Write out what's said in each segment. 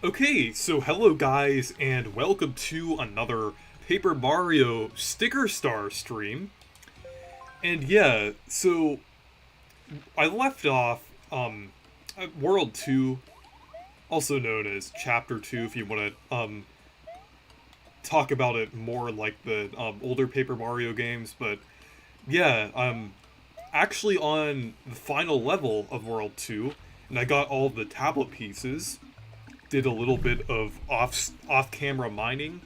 Okay, so hello guys, and welcome to another Paper Mario Sticker Star stream. And yeah, so I left off at World 2, also known as Chapter 2 if you want to talk about it more like the older Paper Mario games, but yeah, I'm actually on the final level of World 2, and I got all the tablet pieces, did a little bit of off-camera mining.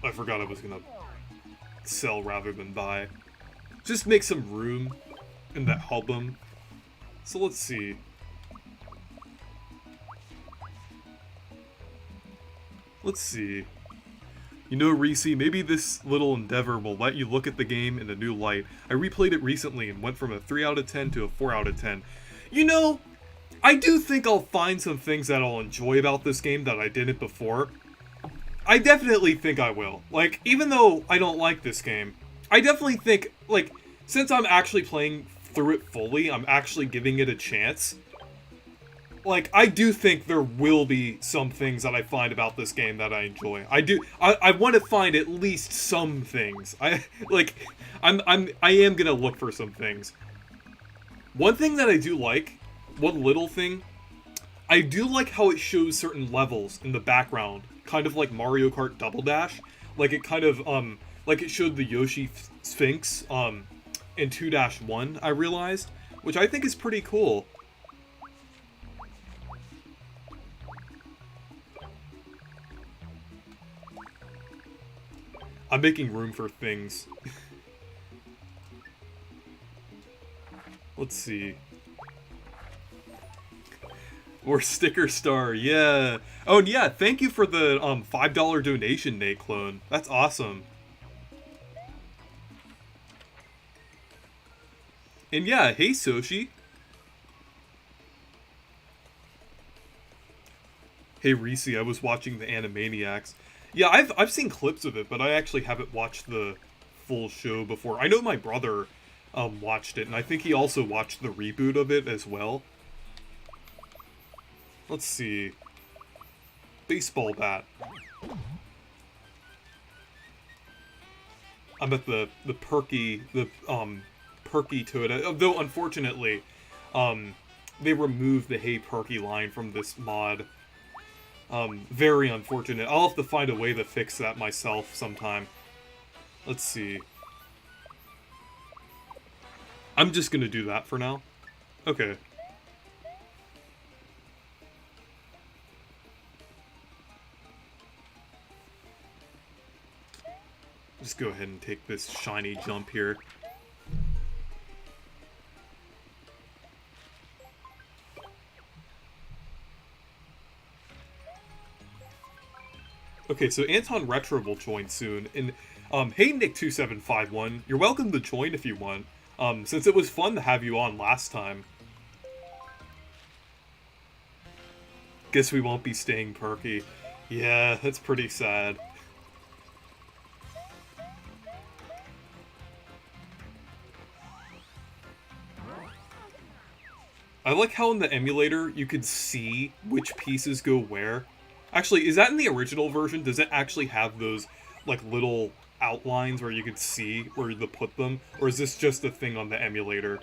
I forgot I was gonna sell rather than buy. Just make some room in that album. So let's see. Let's see. You know, Reese, maybe this little endeavor will let you look at the game in a new light. I replayed it recently and went from a 3 out of 10 to a 4 out of 10. You know, I do think I'll find some things that I'll enjoy about this game that I didn't before. I definitely think I will. Like, even though I don't like this game, I definitely think, like, since I'm actually playing through it fully, I'm actually giving it a chance. Like, I do think there will be some things that I find about this game that I enjoy. I want to find at least some things. I am gonna look for some things. One thing that I do like, one little thing, I do like how it shows certain levels in the background, kind of like Mario Kart Double Dash. Like it kind of like it showed the Yoshi Sphinx in 2-1, I realized, which I think is pretty cool. I'm making room for things. Let's see. Or Sticker Star, yeah. Oh, and yeah, thank you for the $5 donation, Nate Clone. That's awesome. And yeah, hey Soshi. Hey Reese, I was watching the Animaniacs. Yeah, I've seen clips of it, but I actually haven't watched the full show before. I know my brother watched it, and I think he also watched the reboot of it as well. Let's see. Baseball bat. I'm at the perky to it. Though unfortunately, they removed the Hey Perky line from this mod. Very unfortunate. I'll have to find a way to fix that myself sometime. Let's see. I'm just gonna do that for now. Okay. Just go ahead and take this shiny jump here. Okay, so Anton Retro will join soon, and hey Nick2751, you're welcome to join if you want. Since it was fun to have you on last time. Guess we won't be staying perky. Yeah, that's pretty sad. I like how in the emulator you could see which pieces go where. Actually, is that in the original version? Does it actually have those, like, little outlines where you could see where to put them? Or is this just a thing on the emulator?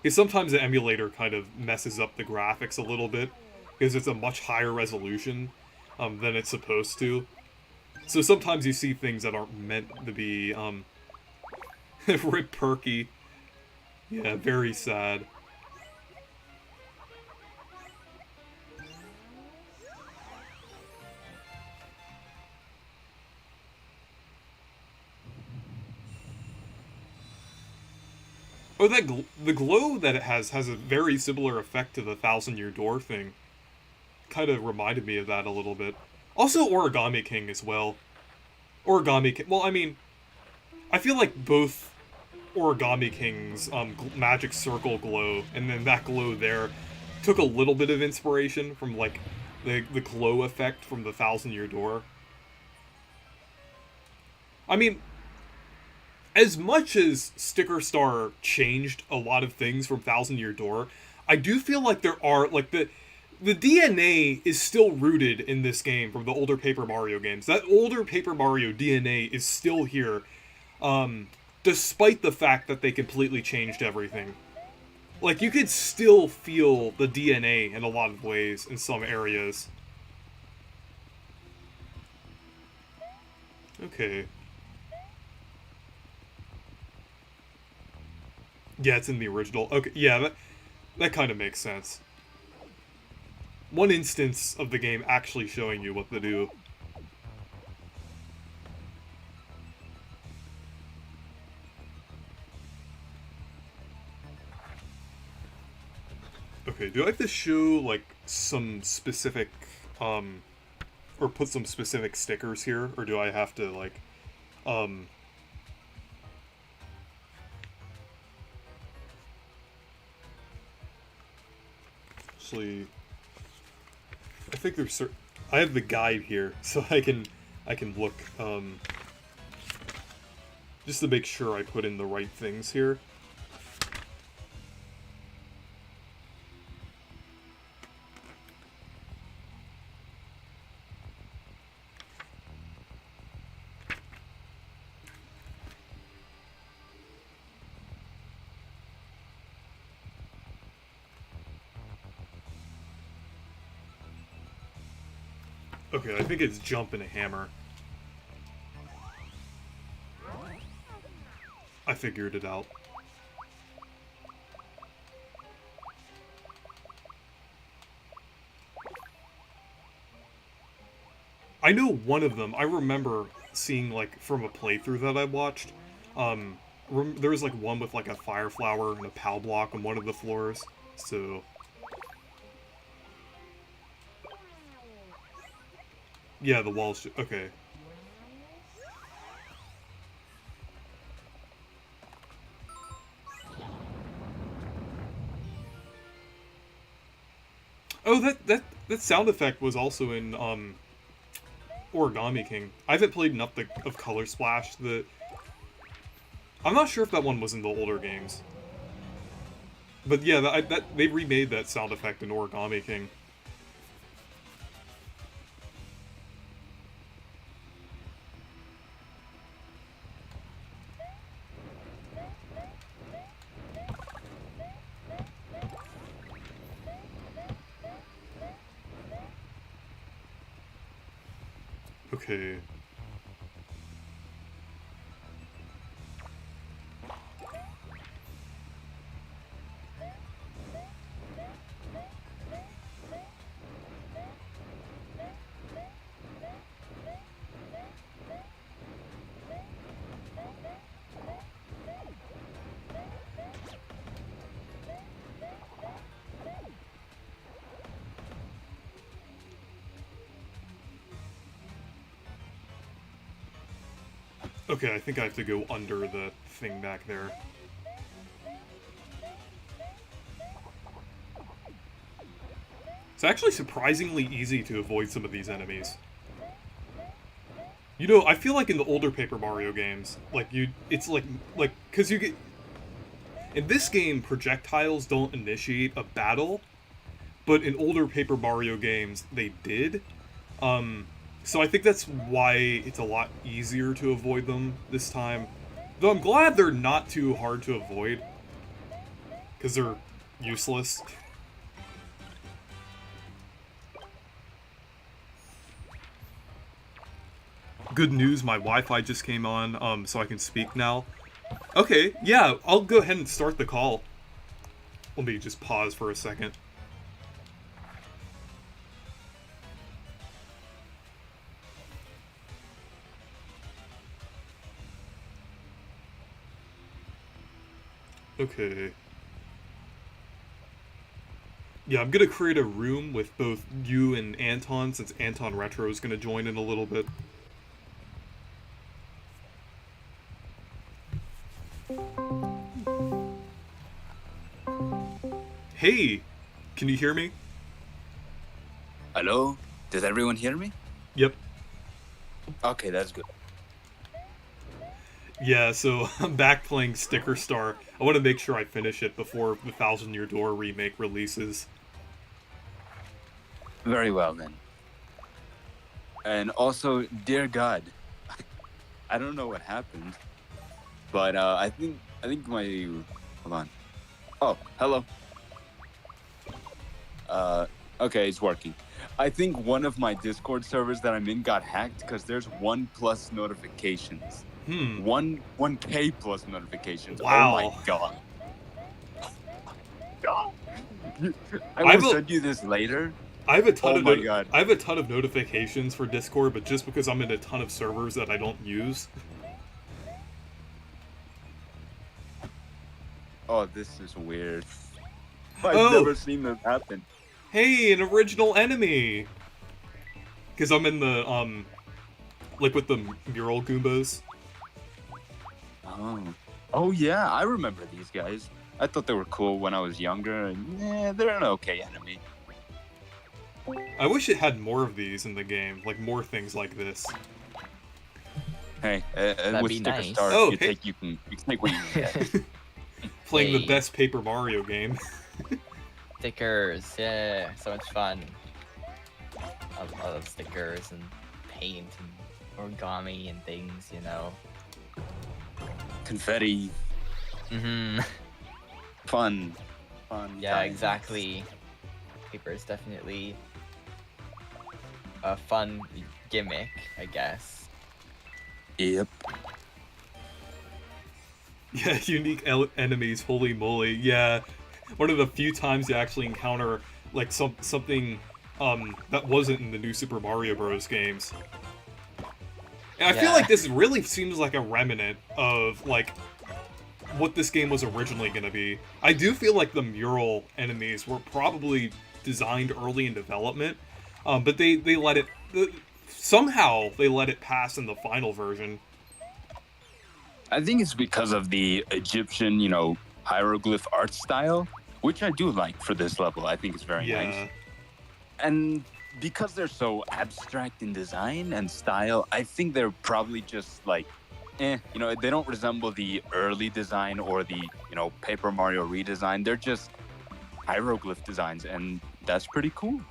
Because sometimes the emulator kind of messes up the graphics a little bit, because it's a much higher resolution than it's supposed to. So sometimes you see things that aren't meant to be, Rip Perky. Yeah, very sad. Oh, the glow that it has a very similar effect to the Thousand Year Door thing. Kind of reminded me of that a little bit. Also Origami King as well. Origami King, well, I mean, I feel like both Origami King's magic circle glow and then that glow there took a little bit of inspiration from, like, the glow effect from the Thousand Year Door. I mean, as much as Sticker Star changed a lot of things from Thousand Year Door, I do feel like there are like the DNA is still rooted in this game from the older Paper Mario games. That older Paper Mario DNA is still here, despite the fact that they completely changed everything. Like, you could still feel the DNA in a lot of ways in some areas. Okay. Yeah, it's in the original. Okay, yeah, that kind of makes sense. One instance of the game actually showing you what to do. Okay, do I have to show, like, some specific, or put some specific stickers here? Or do I have to, like, actually, I think there's certain... I have the guide here, so I can look, just to make sure I put in the right things here. Okay, I think it's jump and a hammer. I figured it out. I know one of them. I remember seeing, like, from a playthrough that I watched. There was, like, one with, like, a fire flower and a POW block on one of the floors. So... yeah, the walls... okay. Oh, that sound effect was also in, Origami King. I haven't played enough of Color Splash that... I'm not sure if that one was in the older games. But yeah, they remade that sound effect in Origami King. Okay. Okay, I think I have to go under the thing back there. It's actually surprisingly easy to avoid some of these enemies. You know, I feel like in the older Paper Mario games, like, it's like, because you get... in this game, projectiles don't initiate a battle, but in older Paper Mario games, they did. So I think that's why it's a lot easier to avoid them this time. Though I'm glad they're not too hard to avoid, because they're useless. Good news, my Wi-Fi just came on, so I can speak now. Okay, yeah, I'll go ahead and start the call. Let me just pause for a second. Okay. Yeah, I'm gonna create a room with both you and Anton, since Anton Retro is gonna join in a little bit. Hey! Can you hear me? Hello? Does everyone hear me? Yep. Okay, that's good. Yeah, so I'm back playing Sticker Star. I want to make sure I finish it before the Thousand Year Door remake releases. Very well then. And also, dear God, I don't know what happened, but I think my hold on. Oh, hello. Okay, it's working. I think one of my Discord servers that I'm in got hacked because there's 1+ notifications. 1K plus notifications. Oh my Wow. God. I I've will a- send you this later. I have a ton Oh of my God. I have a ton of notifications for Discord, but just because I'm in a ton of servers that I don't use. Oh, this is weird. I've Oh. never seen this happen. Hey, an original enemy. Because I'm in the like with the mural Goombas. Oh yeah, I remember these guys. I thought they were cool when I was younger, and yeah, they're an okay enemy. I wish it had more of these in the game, like more things like this. Hey, That'd with be Sticker nice. Star, Oh, you hey. can take what you can get. Playing the Hey. best Paper Mario game. Stickers, yeah, so much fun. I love stickers and paint and origami and things, you know. Confetti, fun. Yeah, times. exactly. Paper is definitely a fun gimmick, I guess. Yep. Yeah, unique enemies, holy moly. Yeah, one of the few times you actually encounter like something that wasn't in the new Super Mario Bros. Games. And I feel Yeah. like this really seems like a remnant of like what this game was originally going to be. I do feel like the mural enemies were probably designed early in development, but they let it somehow they let it pass in the final version. I think it's because of the Egyptian, hieroglyph art style, which I do like for this level. I think it's very nice. And because they're so abstract in design and style, I think they're probably just like, they don't resemble the early design or the, Paper Mario redesign. They're just hieroglyph designs, and that's pretty cool.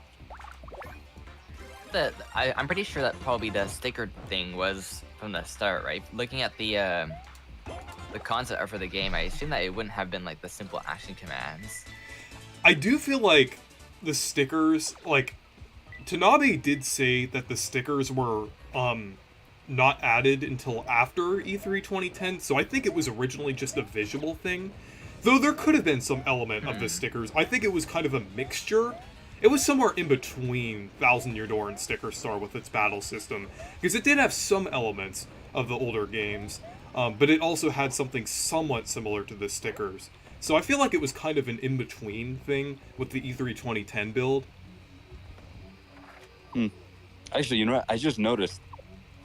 I'm pretty sure that probably the sticker thing was from the start, right? Looking at the concept art for the game, I assume that it wouldn't have been like the simple action commands. I do feel like the stickers, like, Tanabe did say that the stickers were not added until after E3 2010, so I think it was originally just a visual thing. Though there could have been some element of the stickers. I think it was kind of a mixture. It was somewhere in between Thousand Year Door and Sticker Star with its battle system, because it did have some elements of the older games, but it also had something somewhat similar to the stickers. So I feel like it was kind of an in-between thing with the E3 2010 build. Actually, you know what? I just noticed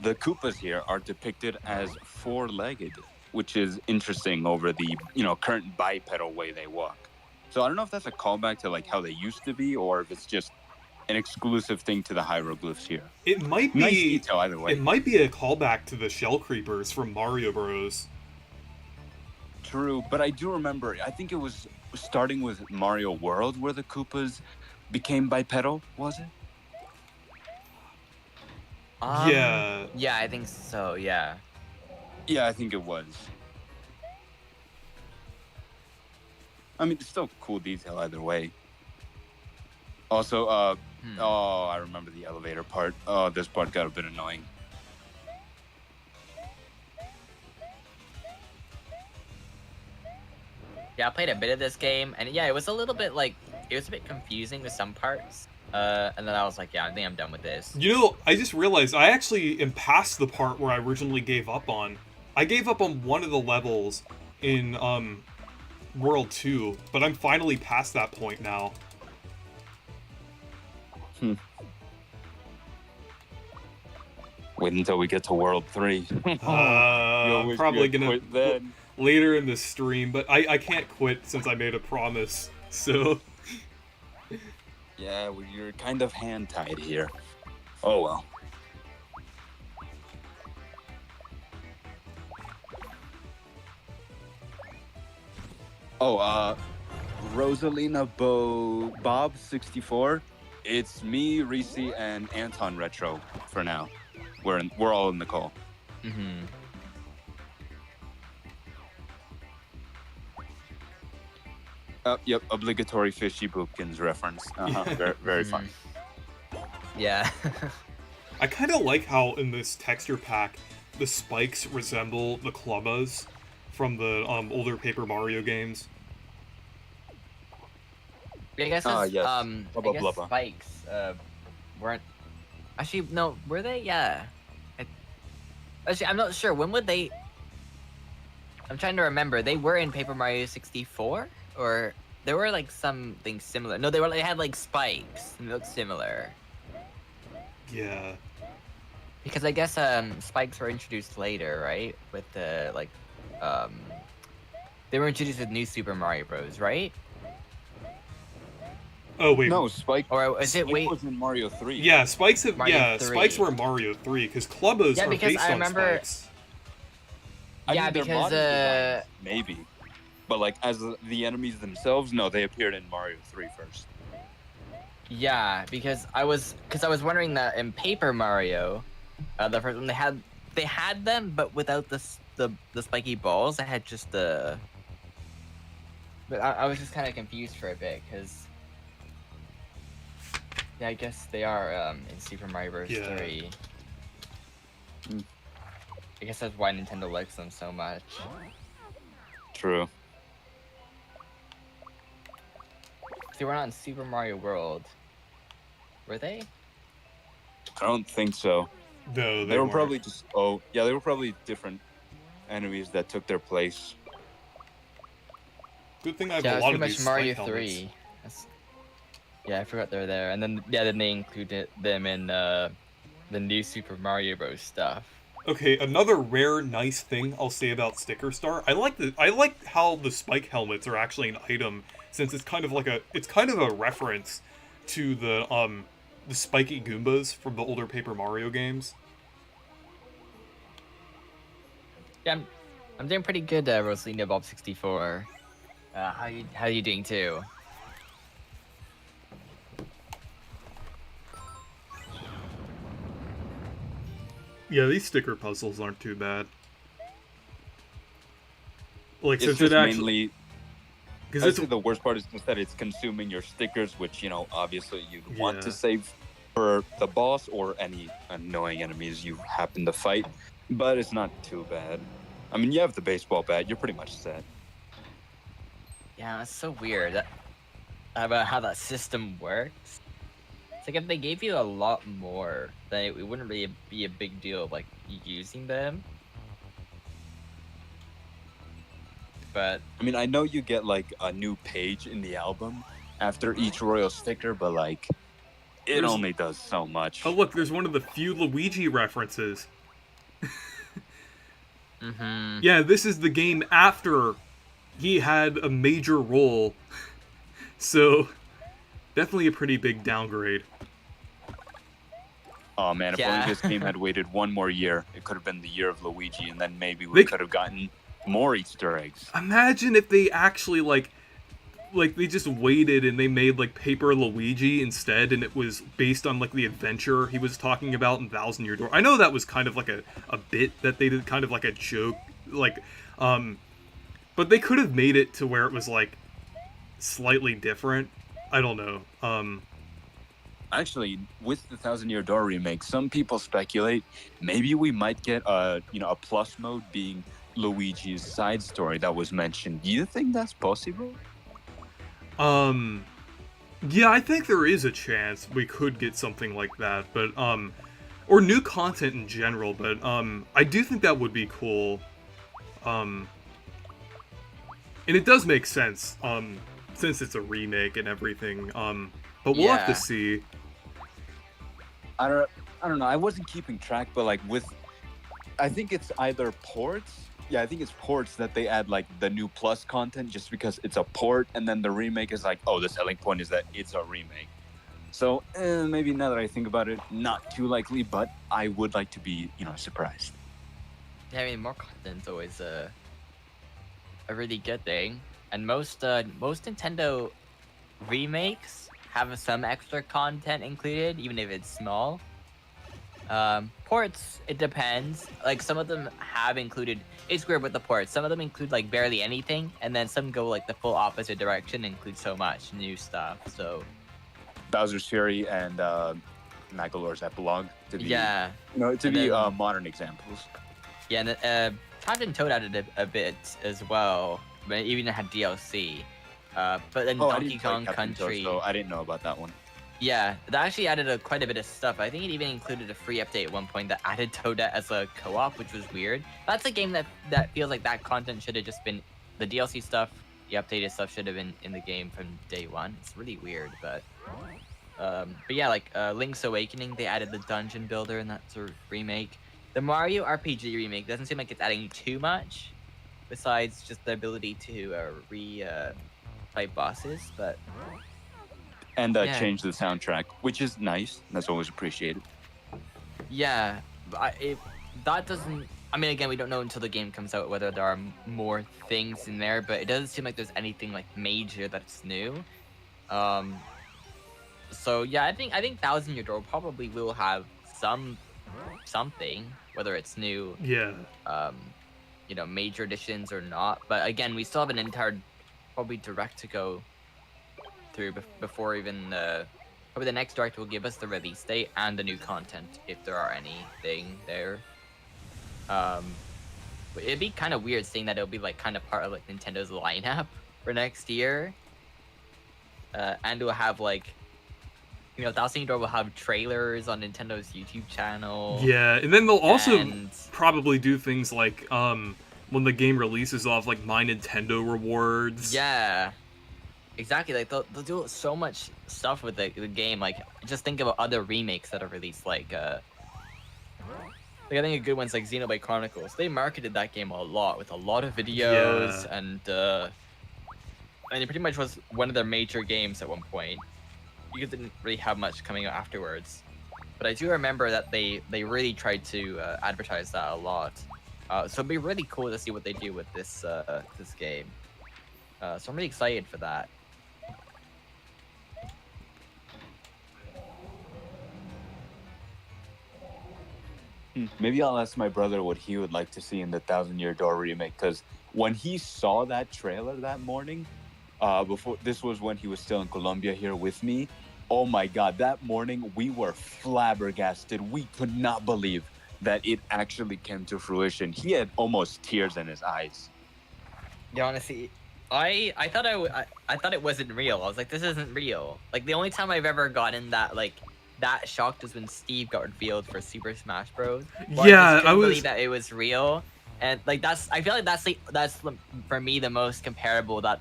the Koopas here are depicted as four-legged, which is interesting over the, current bipedal way they walk. So I don't know if that's a callback to like how they used to be, or if it's just an exclusive thing to the hieroglyphs here. It might be Nice detail either way. It might be a callback to the Shell Creepers from Mario Bros. True, but I do remember, I think it was starting with Mario World where the Koopas became bipedal, was it? Yeah. Yeah, I think so, yeah. Yeah, I think it was. I mean, it's still a cool detail either way. Also, I remember the elevator part. Oh, this part got a bit annoying. Yeah, I played a bit of this game, and yeah, it was a little bit confusing with some parts. And then I was like, yeah, I think I'm done with this. You know, I just realized I actually am past the part where I originally gave up on. I gave up on one of the levels in World 2, but I'm finally past that point now. Wait until we get to World 3. Probably gonna quit then. later in the stream, but I can't quit since I made a promise. So Yeah, well, you're kind of hand-tied here. Oh well. Oh, Rosalina Bob 64. It's me, Reese, and Anton Retro for now. We're all in the call. Mm-hmm. Yep, obligatory Fishy Boopkins reference. Very, very fun. Yeah. I kind of like how in this texture pack, the spikes resemble the Clubbas from the older Paper Mario games. I guess Yes. I Blubba guess blubba. spikes weren't actually no, were they? Yeah. Actually, I'm not sure. When would they? I'm trying to remember. They were in Paper Mario 64, or there were like something similar. No, they had like spikes. And they looked similar. Yeah. Because I guess spikes were introduced later, right? With the like they were introduced with New Super Mario Bros, right? Oh wait. No, Spike. Or is it Spike wait? was in Mario 3. Yeah, spikes have. Mario yeah, 3. spikes were in Mario 3 because Clubbas Yeah, are because based I on remember- spikes. I Yeah, mean, they're because, modern designs, maybe. But like as the enemies themselves, no, they appeared in Mario 3 first. Yeah, because I was wondering that in Paper Mario, the first one they had them, but without the spiky balls. They had just the. But I was just kind of confused for a bit because. Yeah, I guess they are in Super Mario Bros. Yeah. 3. Hmm. I guess that's why Nintendo likes them so much. True. They were not in Super Mario World. Were they? I don't think so. No, They were weren't. probably just they were probably different enemies that took their place. Good thing I have Yeah, a it's lot pretty of much these Mario spike helmets. 3. Yeah, I forgot they were there. And then then they included them in the new Super Mario Bros. Stuff. Okay, another rare, nice thing I'll say about Sticker Star. I like how the spike helmets are actually an item, since it's kind of a reference to the spiky Goombas from the older Paper Mario games. Yeah, I'm doing pretty good, Rosalina Bob 64. How you doing too? Yeah, these sticker puzzles aren't too bad. Like It's since just it actually, mainly. because I'd it's say the worst part is just that it's consuming your stickers, which obviously you'd want Yeah. to save for the boss or any annoying enemies you happen to fight. But it's not too bad. I mean, you have the baseball bat; you're pretty much set. Yeah, it's so weird about how that system works. It's like if they gave you a lot more, then it wouldn't really be a big deal of like using them. But I mean, I know you get like a new page in the album after each royal sticker, but like, it There's- only does so much. oh look, there's one of the few Luigi references. mm-hmm. Yeah, this is the game after he had a major role, so definitely a pretty big downgrade. Oh man, if Yeah. only this game had waited one more year, it could have been the year of Luigi, and then maybe They we c- could have gotten more Easter eggs. Imagine if they actually like they just waited and they made like Paper Luigi instead, and it was based on like the adventure he was talking about in Thousand Year Door. I know that was kind of like a bit that they did, kind of like a joke, like but they could have made it to where it was like slightly different. I don't know. Actually, with the Thousand Year Door remake, some people speculate maybe we might get a plus mode being Luigi's side story that was mentioned. Do you think that's possible? Yeah, I think there is a chance we could get something like that, but or new content in general, but I do think that would be cool. And it does make sense, since it's a remake and everything. But we'll have to Yeah. see. I don't know. I wasn't keeping track, but like I think it's either ports. Yeah, I think it's ports that they add like the new plus content just because it's a port, and then the remake is like, oh, the selling point is that it's a remake. So maybe now that I think about it, not too likely, but I would like to be surprised. Yeah, I mean, more content's always a really good thing. And most Nintendo remakes have some extra content included, even if it's small. Ports, it depends. Like some of them have included. It's weird with the ports. Some of them include like barely anything, and then some go like the full opposite direction, and include so much new stuff. So Bowser's Fury and Magolor's Epilogue to be, yeah, to And be then- modern examples. yeah, and Captain Toad added a bit as well, but it even had DLC. But then Oh, I Donkey didn't play Kong Captain Toad, Country. so I didn't know about that one. Yeah, that actually added quite a bit of stuff. I think it even included a free update at one point that added Toadette as a co-op, which was weird. That's a game that feels like that content should have just been the DLC stuff. The updated stuff should have been in the game from day one. It's really weird, but yeah, like Link's Awakening, they added the dungeon builder in that sort of remake. The Mario RPG remake doesn't seem like it's adding too much, besides just the ability to fight bosses, but. And Yeah. change the soundtrack, which is nice. That's always appreciated. Yeah, but that doesn't. I mean, again, we don't know until the game comes out whether there are more things in there, but it doesn't seem like there's anything like major that's new. So yeah, I think Thousand Year Door probably will have something, whether it's new, Yeah. major additions or not. But again, we still have an entire probably direct to go through before even probably the next direct will give us the release date and the new content if there are anything there. But it'd be kind of weird seeing that it'll be like kind of part of like Nintendo's lineup for next year, and we'll have like Thousand Year Door will have trailers on Nintendo's YouTube channel. Yeah, and then they'll also and probably do things like when the game releases, off like My Nintendo rewards. yeah. Exactly, like they'll do so much stuff with the game. Like, just think about other remakes that are released. Like I think a good one's like Xenoblade Chronicles. They marketed that game a lot with a lot of videos, Yeah. and it pretty much was one of their major games at one point. You didn't really have much coming out afterwards, but I do remember that they really tried to advertise that a lot. So it'd be really cool to see what they do with this this game. So I'm really excited for that. Maybe I'll ask my brother what he would like to see in the Thousand Year Door remake, because when he saw that trailer that morning, before this was when he was still in Colombia here with me. Oh my God, that morning we were flabbergasted. We could not believe that it actually came to fruition. He had almost tears in his eyes. Yeah, honestly, I thought I thought it wasn't real. I was like, this isn't real. Like the only time I've ever gotten that shocked was when Steve got revealed for Super Smash Bros. Well, Yeah, I just couldn't was- believe that it was real, and like I feel like that's for me the most comparable that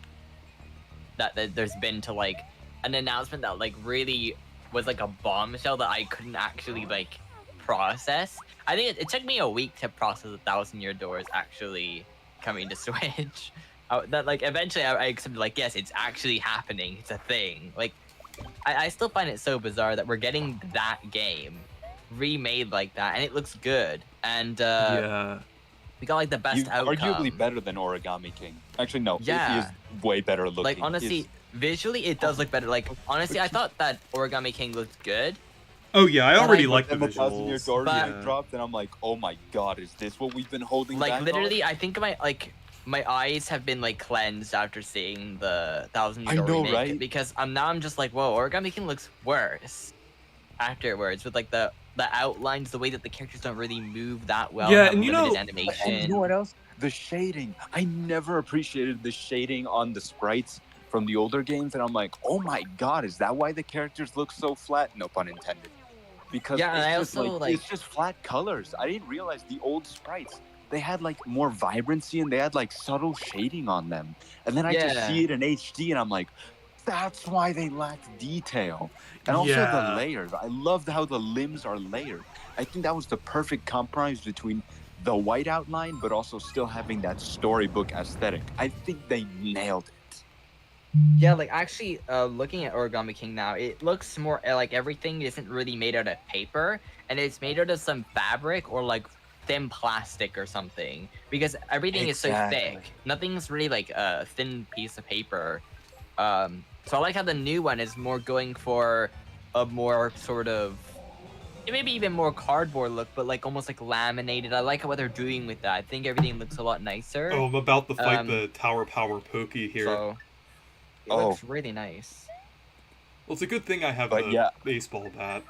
there's been to like an announcement that like really was like a bombshell that I couldn't actually like process. I think it took me a week to process a Thousand Year Doors actually coming to Switch. That like eventually I accepted like, yes, it's actually happening. It's a thing. Like I still find it so bizarre that we're getting that game remade like that, and it looks good. And Yeah. we got like the best outcome. Arguably better than Origami King. Actually, no. Yeah. He is way better looking. Like honestly, He's- visually it does look better. Like honestly, I thought that Origami King looked good. Oh yeah, I already But like the then the Thousand Year visuals. Door But- remake dropped, and I'm like, oh my God, is this what we've been holding back Like on? literally, I think my eyes have been like cleansed after seeing the Thousand Year I Door know, remake, right? because now I'm just like, whoa, Origami King looks worse afterwards with like the outlines, the way that the characters don't really move that well. Yeah, have and you limited know- animation. And you know what else? The shading. I never appreciated the shading on the sprites from the older games, and I'm like, oh my God, is that why the characters look so flat? No pun intended. Because Yeah, and I it's just also, like- it's just flat colors. I didn't realize the old sprites, they had like more vibrancy and they had like subtle shading on them. And then I just Yeah. see it in HD and I'm like, that's why they lack detail. And also Yeah. the layers. I loved how the limbs are layered. I think that was the perfect compromise between the white outline, but also still having that storybook aesthetic. I think they nailed it. Yeah, like actually, looking at Origami King now, it looks more like everything isn't really made out of paper, and it's made out of some fabric or like thin plastic or something, because everything is so Exactly. thick. Nothing's really like a thin piece of paper. So I like how the new one is more going for a more sort of, maybe even more cardboard look, but like almost like laminated. I like what they're doing with that. I think everything looks a lot nicer. Oh, I'm about to fight Um, the Tower Power Pokey here. So it Oh. looks really nice. Well, it's a good thing I have But the yeah. baseball bat.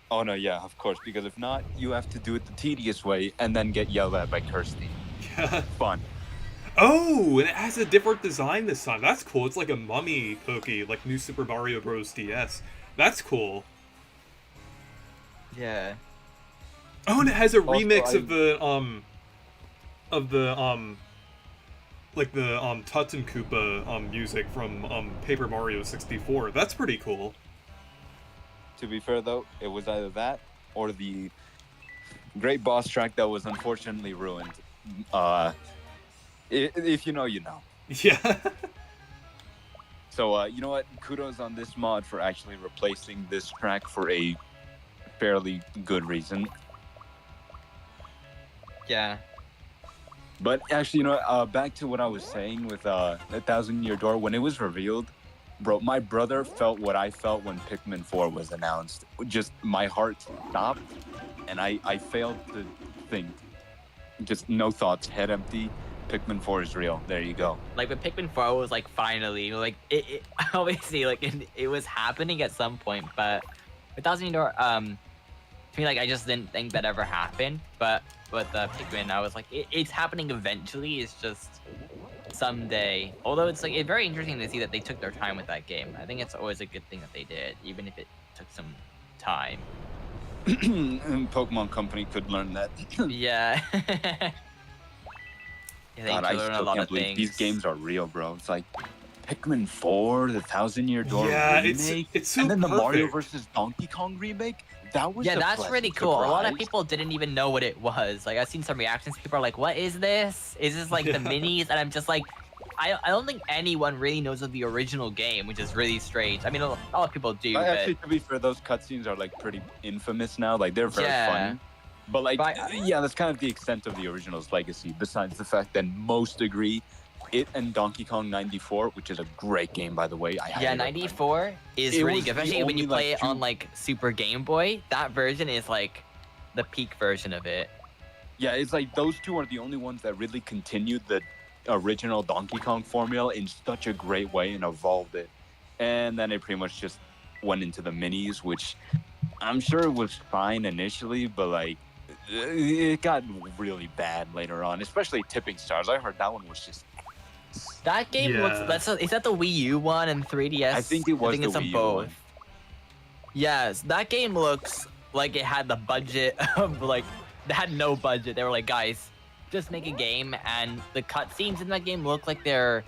Oh no, yeah, of course. Because if not, you have to do it the tedious way and then get yelled at by Kirsty. Yeah. Fun. Oh, and it has a different design this time. That's cool. It's like a mummy Pokey, like New Super Mario Bros. DS. That's cool. Yeah. Oh, and it has a Also, remix I- of the like the Tuts and Koopa music from Paper Mario 64. That's pretty cool. To be fair though, it was either that or the great boss track that was unfortunately ruined. If you know, you know. Yeah. So you know what? Kudos on this mod for actually replacing this track for a fairly good reason. Yeah. But actually, you know, back to what I was saying with the Thousand Year Door. When it was revealed, bro, my brother felt what I felt when Pikmin 4 was announced. Just my heart stopped, and I failed to think. Just no thoughts, head empty. Pikmin 4 is real. There you go. Like when Pikmin 4 was like finally, like it obviously like it was happening at some point, but with Thousand Year Door, to me, like I just didn't think that ever happened. But with Pikmin, I was like, it's happening eventually. It's just someday. Although it's like it's very interesting to see that they took their time with that game. I think it's always a good thing that they did, even if it took some time. Pokemon Company could learn that. Yeah. Yeah, they God, need I to learn a still lot can't of believe things. these games are real, bro. It's like Pikmin 4, the Thousand Year Door Yeah, remake, it's so and then the Mario perfect. versus Donkey Kong remake. That was Yeah, a that's really pleasant cool. A lot of surprise. people didn't even know what it was. Like I've seen some reactions. People are like, "What is this? Is this like Yeah. the minis?" And I'm just like, I don't think anyone really knows of the original game, which is really strange. I mean, a lot of people do, But but actually, to be fair, those cutscenes are like pretty infamous now. Like they're very Yeah. funny. But like, But yeah, that's kind of the extent of the original's legacy. Besides the fact that most agree, it and Donkey Kong 94, which is a great game by the way. I highly yeah, recommend. 94 is It really was good, the especially when you only, play like, it on two- like Super Game Boy. That version is like the peak version of it. Yeah, it's like those two are the only ones that really continued the original Donkey Kong formula in such a great way and evolved it. And then it pretty much just went into the minis, which I'm sure it was fine initially, but like it got really bad later on, especially Tipping Stars. I heard that one was just. That game looks. Yeah. Is that the Wii U one and 3DS? I think it was I think the it's on Wii U both. one. Yes, that game looks like it had the budget of like they had no budget. They were like, guys, just make a game, and the cutscenes in that game look like they're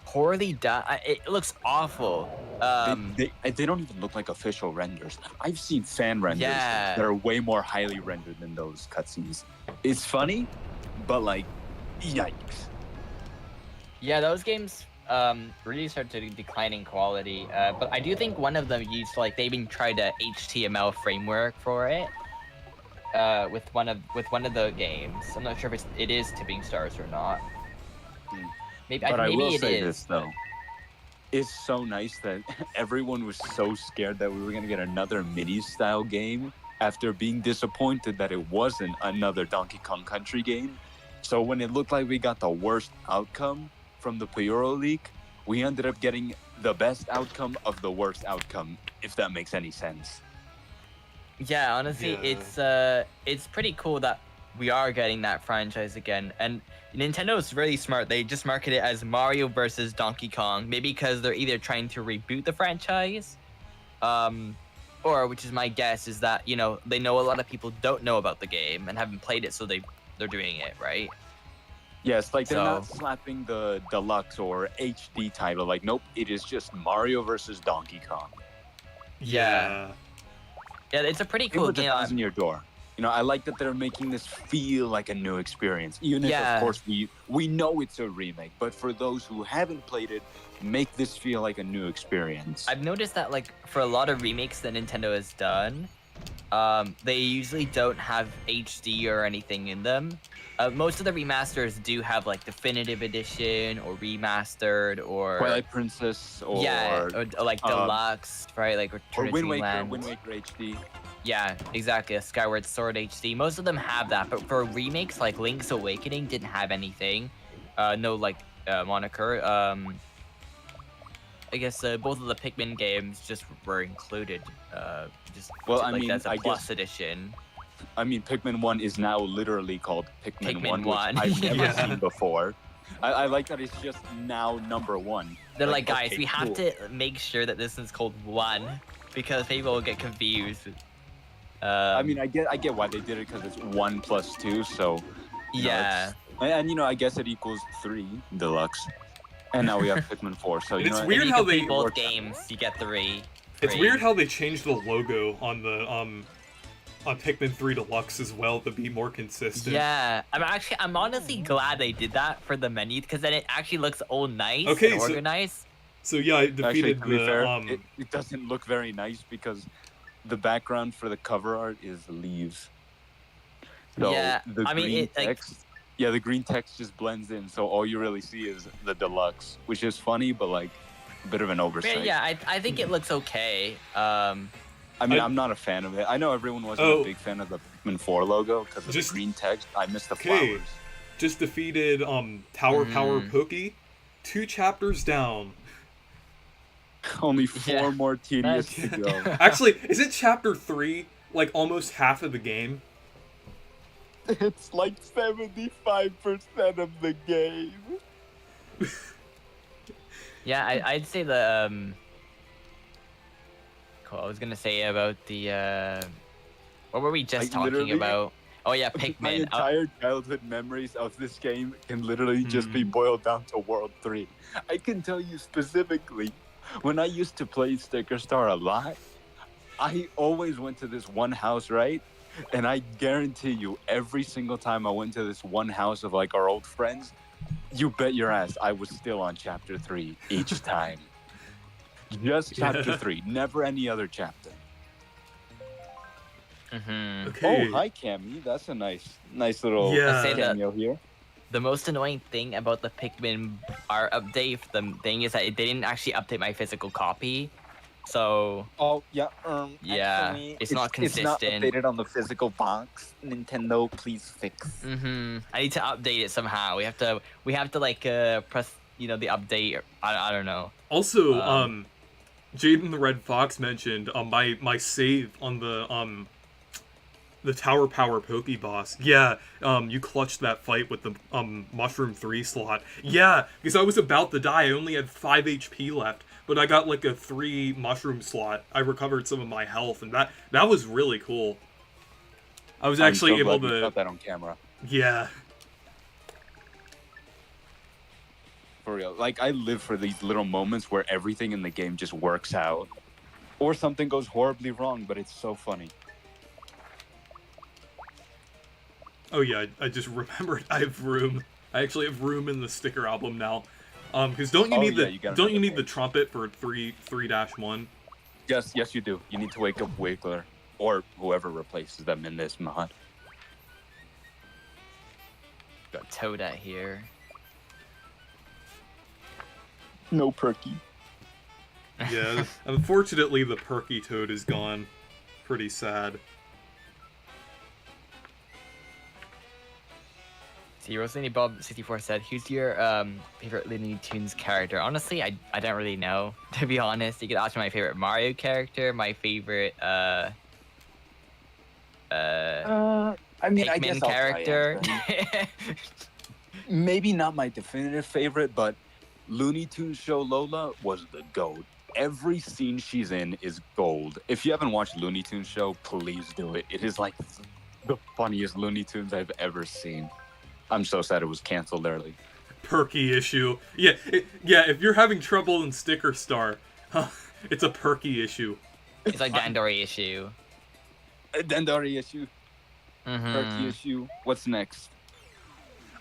poorly done. It looks awful. They don't even look like official renders. I've seen fan renders Yeah. that are way more highly rendered than those cutscenes. It's funny, but like, yikes. Yeah, those games really start to decline in quality. But I do think one of them used like they even tried a HTML framework for it. With one of the games. I'm not sure if it is Tipping Stars or not. Hmm. Maybe But I maybe will it say is. this though. It's so nice that everyone was so scared that we were gonna get another mini style game after being disappointed that it wasn't another Donkey Kong Country game. So when it looked like we got the worst outcome from the Pyoro leak, we ended up getting the best outcome of the worst outcome, if that makes any sense. Yeah, honestly, Yeah. it's pretty cool that we are getting that franchise again. And Nintendo is really smart. They just market it as Mario versus Donkey Kong, maybe because they're either trying to reboot the franchise, or which is my guess is that they know a lot of people don't know about the game and haven't played it, so they're doing it right. Yes, like they're not So- slapping the deluxe or HD title. Like, nope, it is just Mario versus Donkey Kong. Yeah, it's a pretty Even cool with the game. Thousand Year Door. I like that they're making this feel like a new experience. Even if, Yeah. of course, we know it's a remake. But for those who haven't played it, make this feel like a new experience. I've noticed that like for a lot of remakes that Nintendo has done, They usually don't have HD or anything in them. Most of the remasters do have like definitive edition or remastered or Twilight Princess or or like deluxe, right? Like or Return to Wind Waker, Dreamland. Wind Waker HD. Yeah, exactly. A Skyward Sword HD. Most of them have that, but for remakes like Link's Awakening didn't have anything. No like moniker. I guess both of the Pikmin games just were included. Well, like I mean, that's a I plus guess- edition. I mean, Pikmin 1 is now literally called Pikmin, Pikmin 1, 1. which I've never Yeah. seen before. I like that it's just now number 1. They're like, guys, okay, we have cool. to make sure that this is called 1 because people will get confused. I mean, I get why they did it because it's 1 plus 2, so you know, yeah. and you know, I guess it equals 3 deluxe. And now we have Pikmin 4, so you It's know, weird if you how complete they- both works out. games, you get 3. It's Three. weird how they changed the logo on the on Pikmin 3 Deluxe as well to be more consistent. Yeah, I'm honestly glad they did that for the menu because then it actually looks all nice Okay, and so- organized. So yeah, I Actually, defeated to be the fair, it doesn't look very nice because the background for the cover art is leaves. So Yeah, the I mean, green it, like- text. Yeah, the green text just blends in, so all you really see is the deluxe, which is funny, but like a bit of an oversight. Yeah, I think it looks okay. I mean, I- I'm not a fan of it. I know everyone wasn't Oh. a big fan of the Pikmin 4 logo because of Just- the green text. I missed the Okay. flowers. just defeated Tower Power Mhm. Pokey, 2 chapters down. Only 4 Yeah. more tedious to go. Actually, is it chapter 3? Like almost half of the game? It's like 75% of the game. Yeah, I'd say the Cool. I was gonna say about the what were we just Like, talking literally- about? Oh yeah, My Pikmin. entire childhood memories of this game can literally just be Hmm. boiled down to World 3. I can tell you specifically, when I used to play Sticker Star a lot, I always went to this one house, right? And I guarantee you, every single time I went to this one house of like our old friends, you bet your ass I was still on chapter 3 each time. Just chapter Yeah. 3, never any other chapter. Mhm. Okay. Oh, hi Cammy. That's a nice little Yeah. I'd say that cameo here. the most annoying thing about the Pikmin art update, the thing is that they didn't actually update my physical copy. So Oh yeah, Yeah, actually, it's not It's not consistent. updated on the physical box. Nintendo, please fix. I need to update it somehow. We have to like press the update. I don't know. Also, Um, Jaden the Red Fox mentioned my save on the Tower Power Pokeboss. Yeah, you clutched that fight with the Mushroom 3 slot. Yeah, because I was about to die. I only had 5 HP left, but I got like a 3 mushroom slot. I recovered some of my health, and that was really cool. I was actually I'm so able glad you to. got that on camera. Yeah. For real. Like I live for these little moments where everything in the game just works out. Or something goes horribly wrong, but it's so funny. Oh yeah, I just remembered I have room. I actually have room in the sticker album now. Because don't you Oh, need yeah, the you got don't you another need the trumpet for 3-1? Yes, you do. You need to wake up Wiggler. Or whoever replaces them in this mod. Got Toadette here. No perky. Yeah, unfortunately the Perky Toad is gone. Pretty sad. See, Rosalie Bob 64 said, "Who's your favorite Looney Tunes character?" Honestly, I don't really know. To be honest, you could ask me my favorite Mario character, my favorite I mean, I Pikmin guess I'll try character. answering. Maybe not my definitive favorite, but Looney Tunes show Lola was the GOAT. Every scene she's in is gold. If you haven't watched Looney Tunes show, please do it. It is like the funniest Looney Tunes I've ever seen. I'm so sad it was canceled early. Perky issue. Yeah, yeah. If you're having trouble in Sticker Star, it's a Perky issue. It's like Dandori issue. Dendari issue, Mhm. Perky issue. What's next?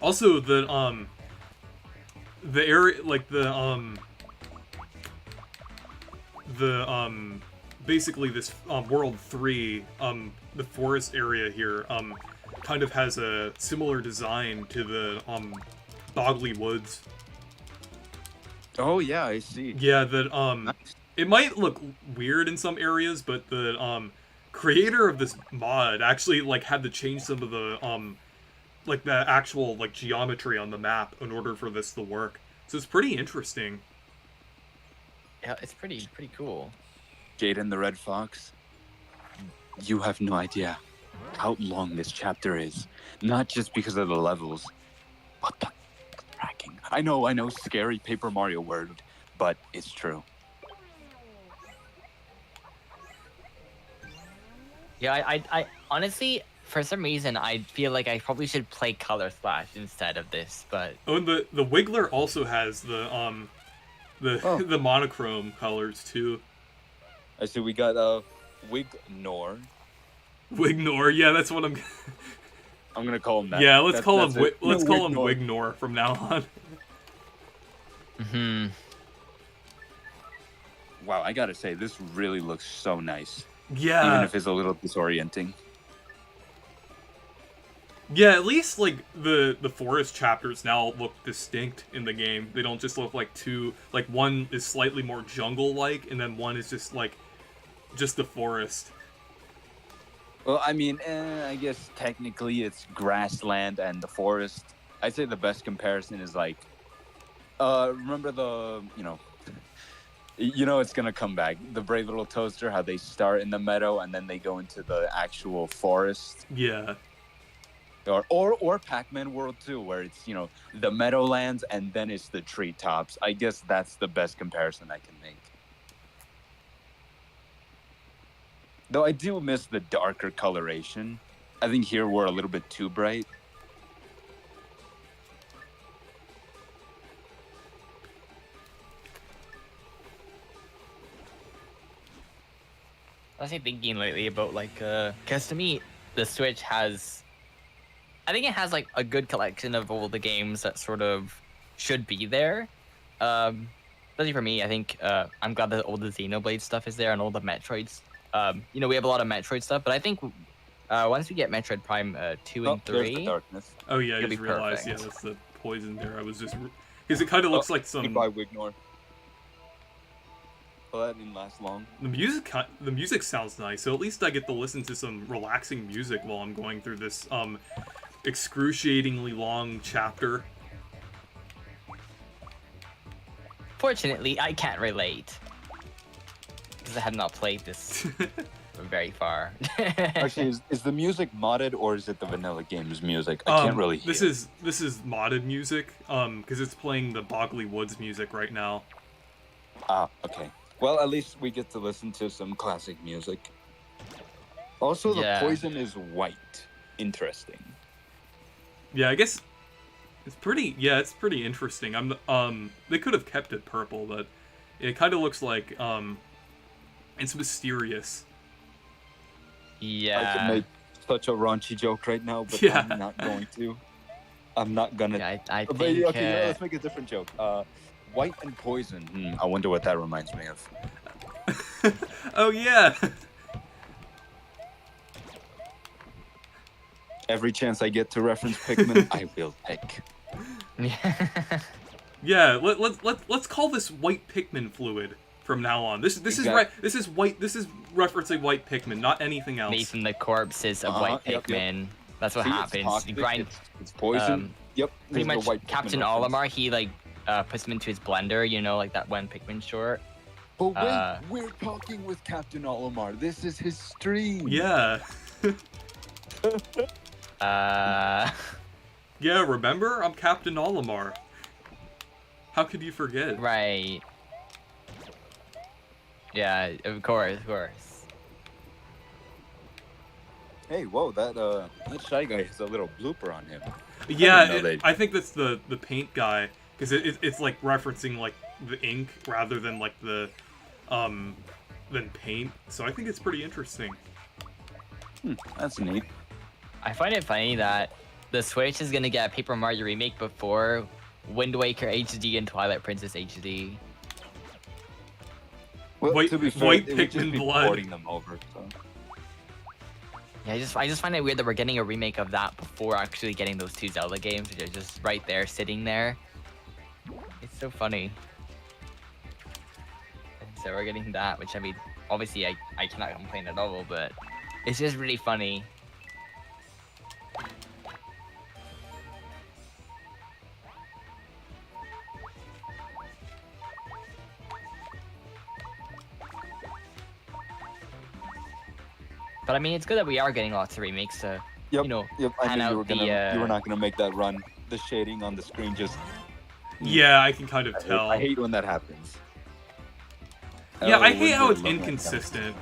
Also, the area, like the basically this World 3, the forest area here, kind of has a similar design to the Bogley Woods. Oh yeah, I see. Yeah, that Nice. it might look weird in some areas, but the creator of this mod actually like had to change some of the like the actual like geometry on the map in order for this to work. So it's pretty interesting. Yeah, it's pretty cool. Jaden the Red Fox, you have no idea how long this chapter is. Not just because of the levels, but the tracking. I know, scary Paper Mario word, but it's true. Yeah, I honestly, for some reason, I feel like I probably should play Color Splash instead of this, but Oh, and the Wiggler also has the the monochrome colors too. I see we got Wignor. Wignor, yeah, that's what I'm. I'm gonna call him that. Yeah, let's call him Wignor. Wignor from now on. Wow, I gotta say, this really looks so nice. Yeah. Even if it's a little disorienting. Yeah, at least like the forest chapters now look distinct in the game. They don't just look like two. Like one is slightly more jungle-like, and then one is just like just the forest. Well, I mean, I guess technically it's grassland and the forest. I'd say the best comparison is like, remember the, it's gonna come back. The Brave Little Toaster, how they start in the meadow and then they go into the actual forest. Yeah. Or Pac-Man World 2, where it's, the meadowlands and then it's the treetops. I guess that's the best comparison I can make. Though I do miss the darker coloration. I think here we're a little bit too bright. I was thinking lately about like, cause to me, the Switch has, I think it has like a good collection of all the games that sort of should be there. Especially for me, I think I'm glad that all the Xenoblade stuff is there and all the Metroids. We have a lot of Metroid stuff, but I think once we get Metroid Prime 2 and There's the 3, darkness. Oh yeah, I It'll just be realized. perfect. Yeah, that's the poison there. I was just because it kind of looks like some. Goodbye, Wignor. Well, that didn't last long. The music sounds nice, so at least I get to listen to some relaxing music while I'm going through this excruciatingly long chapter. fortunately, I can't relate because I have not played this very far. Actually, is the music modded or is it the vanilla game's music? I can't really hear. This is modded music, because it's playing the Bogley Woods music right now. Ah, okay. Well, at least we get to listen to some classic music. Also, the Yeah. poison is white. Interesting. Yeah, I guess it's pretty. Yeah, it's pretty interesting. They could have kept it purple, but it kind of looks like it's mysterious. I Yeah. could make such a raunchy joke right now, but Yeah. I'm not going to. I'm not gonna. Yeah, I But, think. okay, let's make a different joke. White and poison. I wonder what that reminds me of. Oh yeah. Every chance I get to reference Pikmin, I will take. Yeah, let's call this white Pikmin fluid from now on. This is Exactly. right. This is white. This is referencing white Pikmin, not anything else. Made from the corpses of white Yep, yep. Pikmin. That's what See, it's happens. toxic, You grind. it's poison. um, Yep. Pretty this is much, the white Pikmin Captain reference. Olimar, he like puts them into his blender. You know, like that one Pikmin short. But wait, uh, we're talking with Captain Olimar. This is his stream. Yeah. Yeah, remember? I'm Captain Olimar. How could you forget? Right. Yeah, of course, of course. Hey, whoa, that Shy Guy has a little blooper on him. Yeah, know they- I think that's the paint guy, because it's like referencing like the ink rather than like the than paint. So I think it's pretty interesting. That's neat. I find it funny that the Switch is gonna get a Paper Mario remake before Wind Waker HD and Twilight Princess HD. Well, White- to be fair, white it would just Pikmin be blood. porting them over. So. Yeah, I just find it weird that we're getting a remake of that before actually getting those two Zelda games, which are just right there, sitting there. It's so funny. And so we're getting that, which I mean, obviously I cannot complain at all, but it's just really funny. But I mean, it's good that we are getting lots of remakes to, Yep. you know, Yep. I pan knew you out were gonna. the, You were not gonna make that run. The shading on the screen just. Yeah, I can kind of tell. I hate when that happens. Yeah, I Oh, hate how when it's we're looking at inconsistent.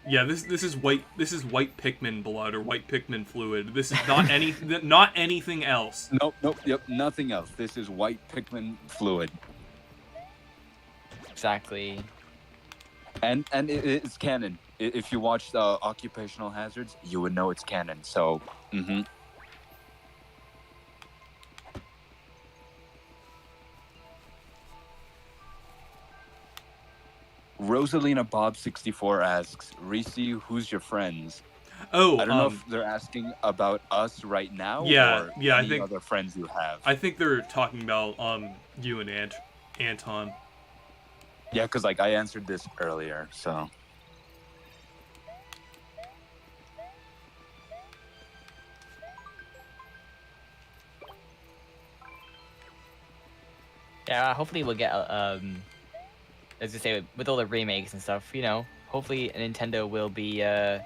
Yeah, this is white Pikmin blood or white Pikmin fluid. This is not not anything else. that. Nope. Yep. Nothing else. This is white Pikmin fluid, exactly. and it's canon. If you watched Occupational Hazards, you would know it's canon. So. Mm-hmm. Rosalina Bob 64 asks, Reese, who's your friends? Oh, I don't know if they're asking about us right now Yeah, or yeah, I any think- other friends you have. I think they're talking about you and Anton. Yeah, because like I answered this earlier, so. Yeah, hopefully we'll get as I say, with all the remakes and stuff, you know, hopefully Nintendo will be Okay,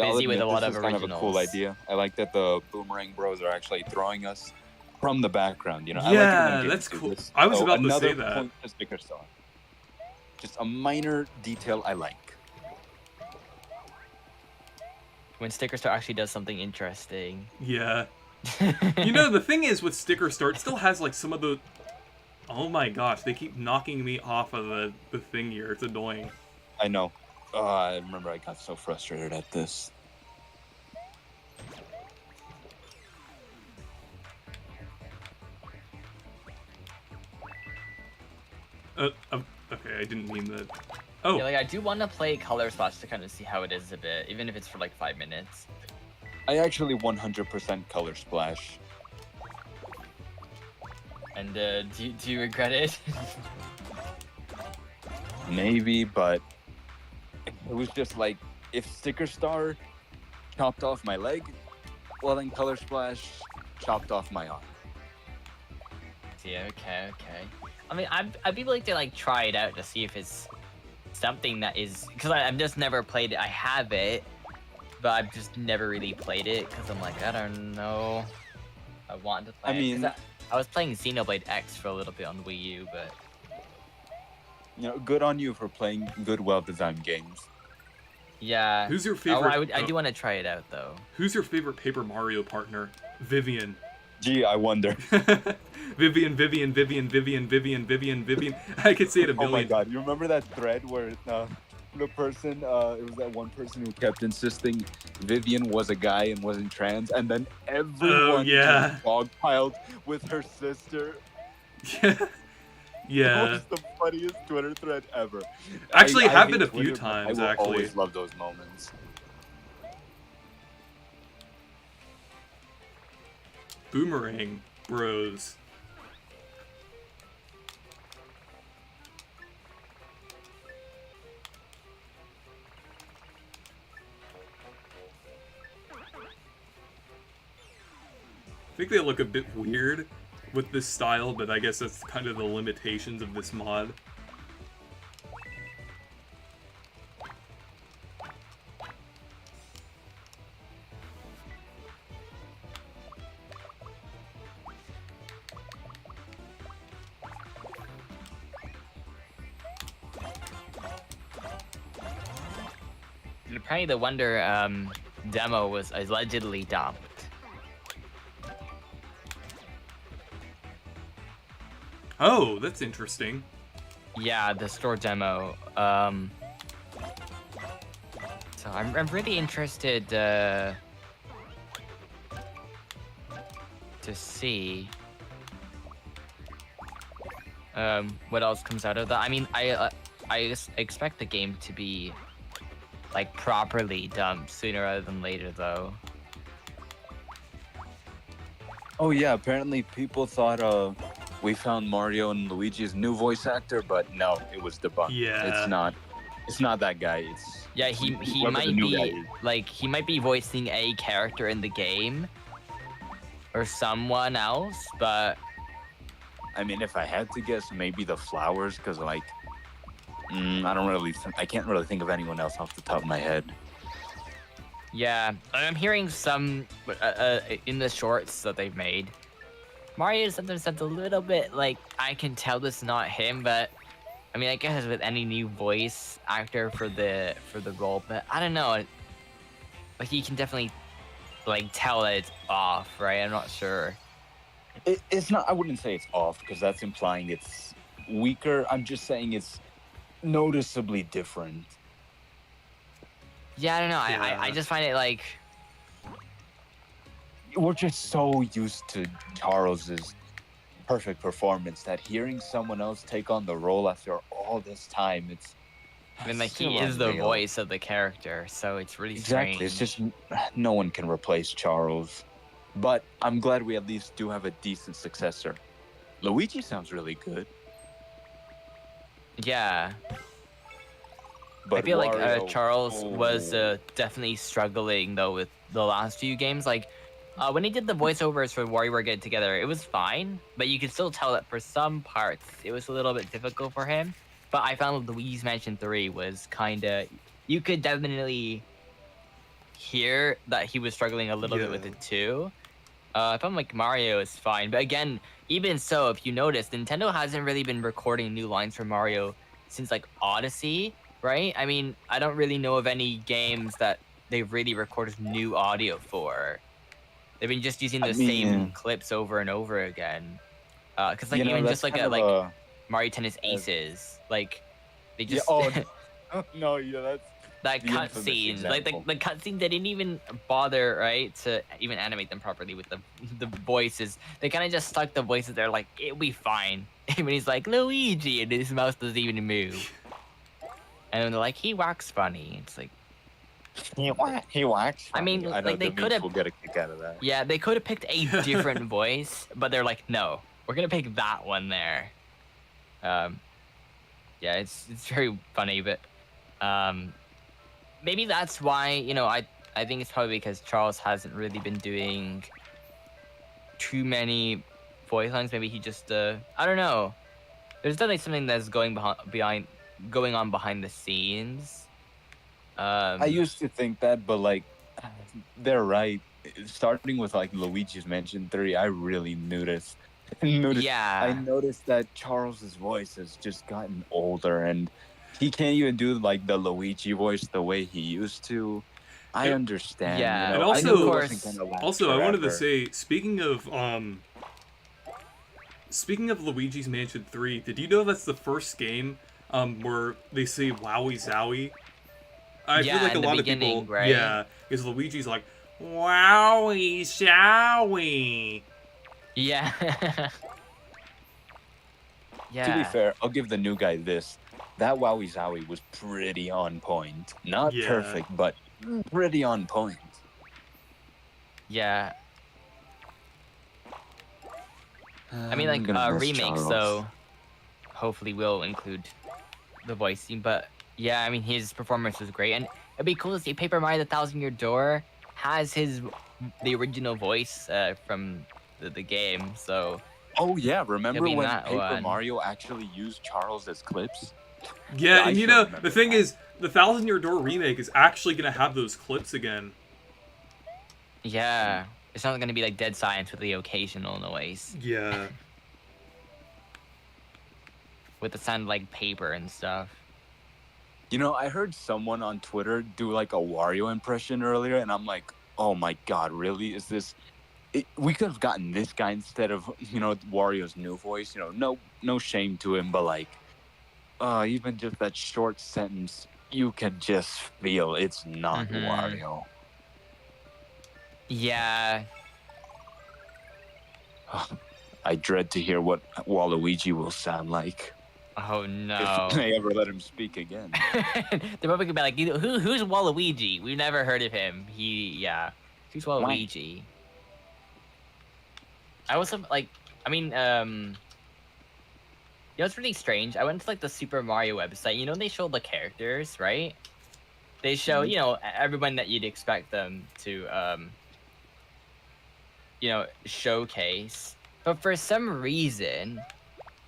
I'll busy with admit, a lot this of is kind of a cool originals. idea. I like that the Boomerang Bros are actually throwing us from the background. You know, I Yeah, like it when games that's do cool. this. I was about to another say that. Point to Sticker Star. Just a minor detail I like. when Sticker Star actually does something interesting. Yeah. You know, the thing is with Sticker Star, it still has like some of the. Oh my gosh, they keep knocking me off of the thing here. It's annoying. I know. I remember I got so frustrated at this. Okay, I didn't mean that. Oh, Yeah, like I do want to play Color Splash to kind of see how it is a bit, even if it's for like 5 minutes. I actually 100% Color Splash. And do you regret it? Maybe, but it was just like, if Sticker Star chopped off my leg, well then Color Splash chopped off my arm. Yeah, okay. I mean, I'd be willing to like try it out to see if it's something that is, because I've just never played it. I have it, but I've just never really played it because I'm like, I don't know. I want to play I it. 'Cause mean- I was playing Xenoblade X for a little bit on Wii U, but You know, good on you for playing good, well-designed games. yeah. who's your Oh, favorite? I do want to try it out though. Who's your favorite Paper Mario partner? Vivian. Gee, I wonder. Vivian. I could say it a Oh my billion. god, you remember that thread where the person, it was that one person who kept insisting Vivian was a guy and wasn't trans, and then everyone yeah. just dogpiled with her sister. That Yeah. was the funniest Twitter thread ever. Actually, it happened hate a few Twitter, but times, I will actually. always love those moments. Boomerang Bros. I think they look a bit weird with this style, but I guess that's kind of the limitations of this mod. And apparently the Wonder demo was allegedly dumped. Oh, that's interesting. Yeah, the store demo. So I'm really interested. to see what else comes out of that. I mean, expect the game to be like properly dumped sooner rather than later, though. Oh yeah, apparently people thought we found Mario and Luigi's new voice actor, but no, it was debunked. Yeah. It's not that guy. It's Yeah, he whoever the might new guy be is. like he might be voicing a character in the game or someone else, but I mean, if I had to guess, maybe the Flowers, because like, I can't really think of anyone else off the top of my head. yeah, I'm hearing some in the shorts that they've made. Mario sometimes sounds a little bit like I can tell this is not him, but I mean, I guess with any new voice actor for the role, but I don't know. Like you can definitely like tell that it's off, right? I'm not sure. It's not. I wouldn't say it's off because that's implying it's weaker. I'm just saying it's noticeably different. Yeah, I don't know. Yeah. I just find it like We're just so used to Charles's perfect performance that hearing someone else take on the role after all this time, it's. I mean, like still he is the unreal. voice of the character, so it's really Exactly. It's strange. just no one can replace Charles. But I'm glad we at least do have a decent successor. Luigi sounds really good. Yeah. But I feel like Wario- Charles was oh. definitely struggling though with the last few games. Like when he did the voiceovers for WarioWare Get Together, it was fine, but you could still tell that for some parts it was a little bit difficult for him. But I found Luigi's Mansion 3 was kind of, you could definitely hear that he was struggling a little bit with Yeah. it too. I found like Mario is fine, but again, even so, if you notice, Nintendo hasn't really been recording new lines for Mario since like Odyssey, right? I mean, I don't really know of any games that they've really recorded new audio for. They've been just using the same clips over and over again. Because like even just like Mario Tennis Aces, like they Yeah, just no, yeah, that's that the infamous cutscene, like example. the cutscene, they didn't even bother, right, to even animate them properly with the voices. They kind of just stuck the voices there, like it'll be fine. And when he's like Luigi, and his mouse doesn't even move, and then they're like he walks funny. It's like he whacks. I mean, I know like, they the could have- will get a kick out of that. yeah, they could have picked a different voice, but they're like, no, we're gonna pick that one there. Yeah, it's very funny, but maybe that's why, you know, I think it's probably because Charles hasn't really been doing too many voice lines. Maybe he just I don't know. There's definitely something that's going on behind the scenes. I used to think that, but like, they're right. Starting with like Luigi's Mansion 3, I really noticed. I yeah, noticed that Charles's voice has just gotten older, and he can't even do like the Luigi voice the way he used to. I And- understand. Yeah, you And know, I also- knew it of wasn't course- gonna last Also, I wanted to forever. say, speaking of Luigi's Mansion 3, did you know that's the first game where they say Wowie Zowie? I Yeah, feel like a in the lot of people, beginning, right? yeah, because Luigi's like Wowie Zowie. yeah, yeah. To be fair, I'll give the new guy this. That Wowie Zowie was pretty on point. Not Yeah. perfect, but pretty on point. Yeah, I mean, like I'm gonna miss remakes, Charles. though. Hopefully, will include the voicing, but yeah, I mean, his performance was great, and it'd be cool to see Paper Mario: The Thousand Year Door has the original voice from the game. So Oh yeah, remember be when that Paper one. Mario actually used Charles as clips? Yeah, Yeah, I and you still know, remember the thing that. is, the Thousand Year Door remake is actually gonna have those clips again. yeah, it's not gonna be like Dead Science with the occasional noise Yeah. with the sound of, like paper and stuff. You know, I heard someone on Twitter do like a Wario impression earlier, and I'm like, oh my god, really? Is this? We could have gotten this guy instead of Wario's new voice. You know, no shame to him, but like, even just that short sentence, you can just feel it's not Mhm. Wario. Yeah. I dread to hear what Waluigi will sound like Oh no. if they ever let him speak again. They're probably gonna be like, who's Waluigi? We've never heard of him. Who's Waluigi? I also like, I mean, you know, it's really strange. I went to like the Super Mario website. You know, they show the characters, right? They show, you know, everyone that you'd expect them to, you know, showcase. But for some reason,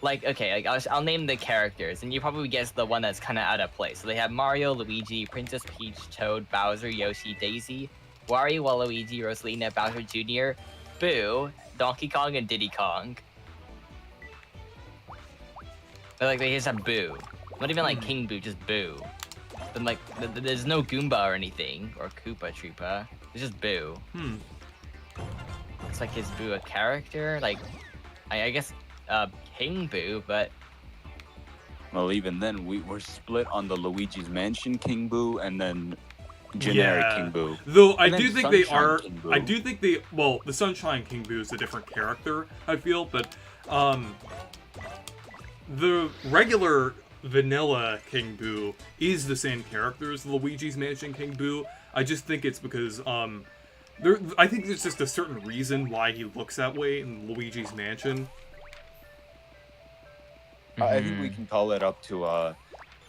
like, okay, like I'll name the characters, and you probably guess the one that's kind of out of place. So they have Mario, Luigi, Princess Peach, Toad, Bowser, Yoshi, Daisy, Wario, Waluigi, Rosalina, Bowser Jr., Boo, Donkey Kong, and Diddy Kong. But like they just have Boo. Not even like King Boo, just Boo. Then like there's no Goomba or anything, or Koopa Troopa. It's just Boo. It's like, is Boo a character? Like, I guess King Boo, but Well, even then, we were split on the Luigi's Mansion King Boo and then generic Yeah. King Boo. Though I And then do think they Sunshine are. King Boo. I do think they. Well, the Sunshine King Boo is a different character. I feel, but the regular vanilla King Boo is the same character as Luigi's Mansion King Boo. I just think it's because I think there's just a certain reason why he looks that way in Luigi's Mansion. I think we can call it up to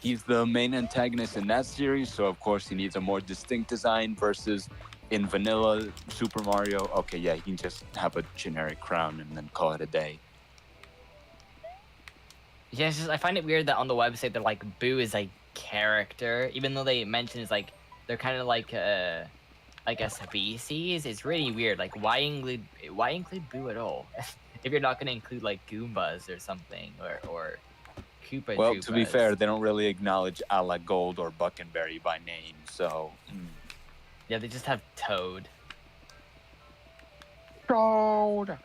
he's the main antagonist in that series, so of course he needs a more distinct design versus in vanilla Super Mario. Okay, yeah, he can just have a generic crown and then call it a day. yeah, it's just, I find it weird that on the website they're like Boo is a character, even though they mention it's like they're kind of like a species. It's really weird. Like why include Boo at all if you're not gonna include like Goombas or something or Koopa Well, to be Troopas. fair, they don't really acknowledge Ala Gold or Buckenberry by name, so. Yeah, they just have Toad. Toad.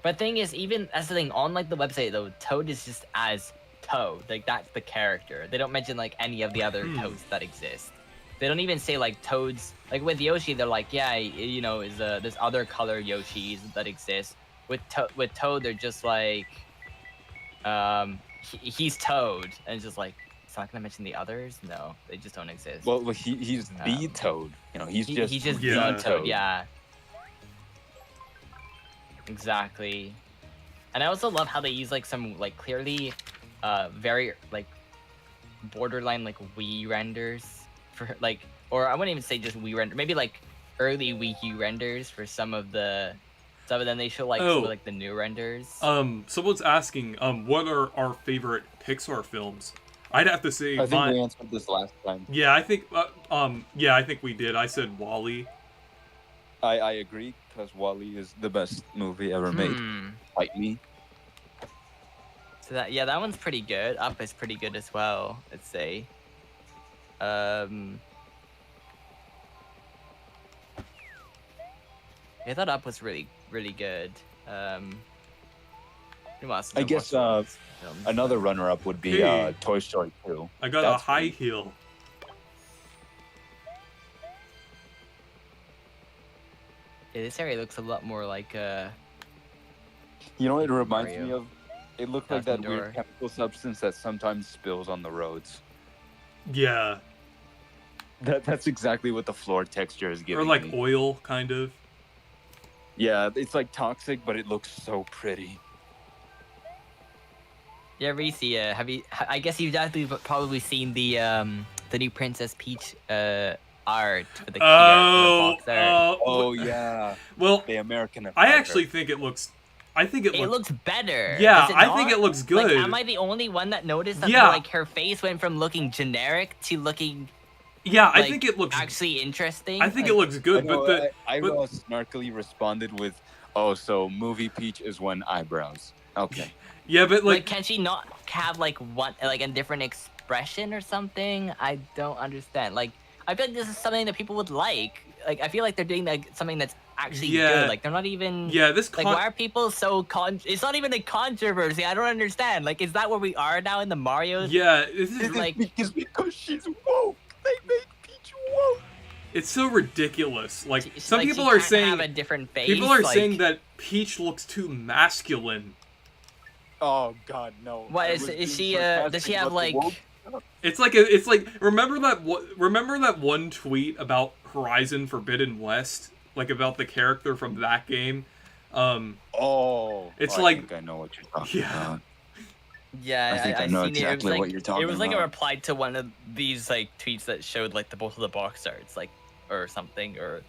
But thing is, even that's the thing on like the website though, Toad is just as Toad. Like that's the character. They don't mention like any of the other Toads that exist. They don't even say like Toads. Like with Yoshi, they're like, yeah, you know, is this other color Yoshis that exist. With Toad, they're just like, he's Toad, and it's just like, it's not gonna mention the others. No, they just don't exist. Well, he's the Toad. You know, he's just Yeah. the Toad. Yeah. Exactly. And I also love how they use like some like clearly, very like borderline like Wii renders for like, or I wouldn't even say just Wii render, maybe like early Wii U renders for some of them. They show like some of like the new renders. Someone's asking, what are our favorite Pixar films? I'd have to say, I think we answered this last time. yeah, I think, I think we did. I said Wall-E. I agree, because Wall-E is the best movie ever made. Fight me. So that one's pretty good. Up is pretty good as well, I'd say. I thought Up was really, really good. I guess another runner-up would be Hey. Toy Story 2. I got That's a high pretty- heel. Yeah, this area looks a lot more like You know what it reminds me Mario. of? It looked like that Thousand weird Door. chemical substance that sometimes spills on the roads. Yeah. That's exactly what the floor texture is giving Or like me. oil, kind of. Yeah, it's like toxic, but it looks so pretty. Yeah, Reese, have you? I guess you've definitely probably seen the new Princess Peach art for the box art. Oh yeah, Well, the American. I actually think it looks. I think it It looks. looks better. Yeah, does it I think not? it looks Like, good. am I the only one that noticed that Yeah. like her face went from looking generic to looking Yeah, I like, think it looks. actually interesting? I think Like, it looks good, but the. I but- snarkily responded with, "Oh, so movie Peach is one eyebrows." Okay. Yeah, but like, like. can she not have like one like a different expression or something? I don't understand. Like, I feel like this is something that people would like. Like, I feel like they're doing like something that's actually Yeah. good. Like, they're not even. Yeah, this. Like, why are people so It's not even a controversy. I don't understand. Like, is that where we are now in the Mario's? Yeah, this is like- because she's woke. They made Peach woke. It's so ridiculous. Like some like, people she are can't saying have a different face. people are like, saying that Peach looks too masculine. Oh God, no. What I is was is being she? Does she sarcastic have about the like? woke. It's like remember that one tweet about Horizon Forbidden West, like about the character from that game. Oh, It's I like- think I know what you're talking Yeah. about. Yeah, I think I know seen it. It was exactly like what you're talking it was like a about. reply to one of these like tweets that showed like both of the box arts, like or something, or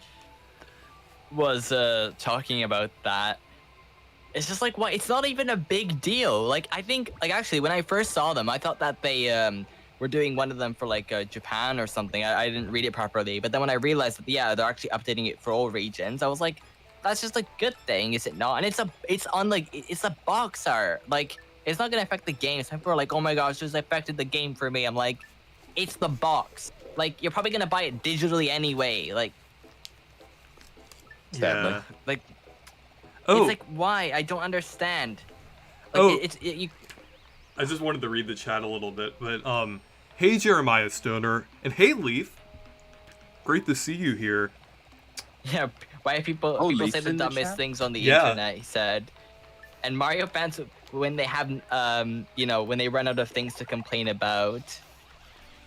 was talking about that. It's just like what? It's not even a big deal. Like I think like actually when I first saw them, I thought that they were doing one of them for like Japan or something. I didn't read it properly, but then when I realized that yeah, they're actually updating it for all regions, I was like, that's just a good thing, is it not? And it's on like it's a box art. Like it's not gonna affect the game. Some people are like, oh my gosh, this affected the game for me. I'm like, it's the box. Like you're probably gonna buy it digitally anyway. Like Sadly. Yeah. like Oh, it's like why? I don't understand. Like, Oh. you I just wanted to read the chat a little bit, but hey Jeremiah Stoner and hey Leaf, great to see you here. yeah. Why people Oh, people Leaf's say the in the dumbest chat? things on the Yeah. internet? He said, and Mario fans when they have you know when they run out of things to complain about.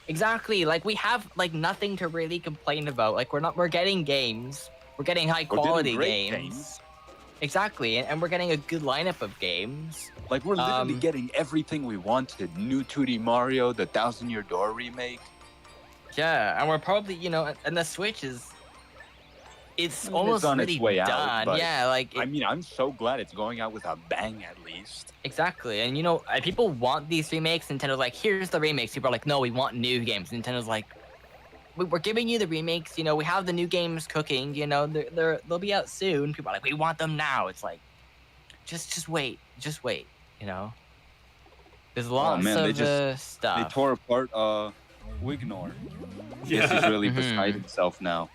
Exactly. Like we have like nothing to really complain about. Like we're getting games. We're getting high We're getting quality great games. Exactly, and we're getting a good lineup of games. Like we're literally Um, getting everything we wanted. New 2D Mario, the Thousand Year Door remake. Yeah, and we're probably you know, and the Switch is. It's It's almost on its really way out, done. but Yeah, like I mean, I'm so glad it's going out with a bang at least. exactly, and you know, people want these remakes. Nintendo's like, here's the remakes. People are like, no, we want new games. Nintendo's like, we're giving you the remakes. You know, we have the new games cooking. You know, they'll be out soon. People are like, we want them now. It's like, just wait, You know, there's lots man, they of They stuff. tore apart Wignor. Yeah. This is really Mhm. beside himself now.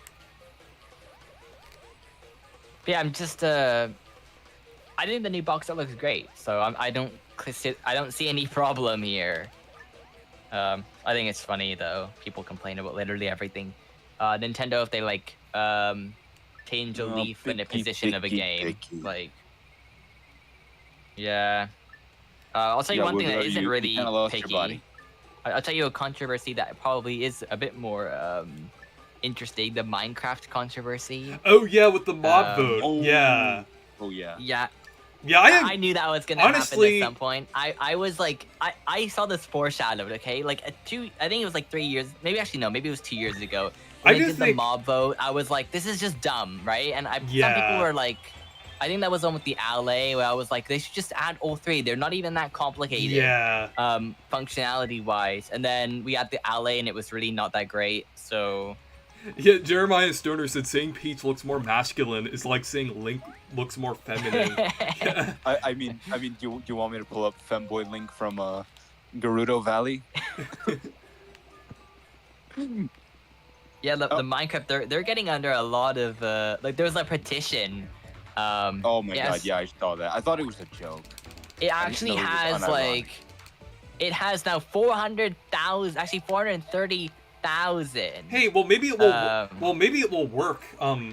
But yeah, I'm just I think the new box art looks great. So I don't see any problem here. I think it's funny though. People complain about literally everything. Nintendo, if they like change a Oh, leaf in a picky, position of a picky, game, picky. like yeah. I'll tell you Yeah, one thing that Wignor, isn't you really kinda lost your picky. body. I'll tell you a controversy that probably is a bit more interesting. The Minecraft controversy. Oh yeah, with the mob vote. Oh. Yeah. Oh yeah. Yeah, Yeah, I knew that was gonna honestly- happen at some point. I was like, I saw this foreshadowed. Okay, like I think it was like 3 years, maybe actually no, maybe it was 2 years ago. I When they just did the think- mob vote, I was like, this is just dumb, right? And some Yeah. people were like, I think that was on with the LA where I was like, they should just add all three. They're not even that complicated. Yeah. Functionality wise, and then we had the LA and it was really not that great. So Yeah, Jeremiah Stoner said saying Peach looks more masculine is like saying Link looks more feminine. I mean, do you want me to pull up Femboy Link from Gerudo Valley? yeah, the Oh. Minecraft they're getting under a lot of like there's a petition. Oh my yes, god, yeah, I saw that. I thought it was a joke. It I didn't actually know it was has unironic. like, it has now 400,000, actually 430,000. Hey, well maybe it will. Um, Maybe it will work. Yeah.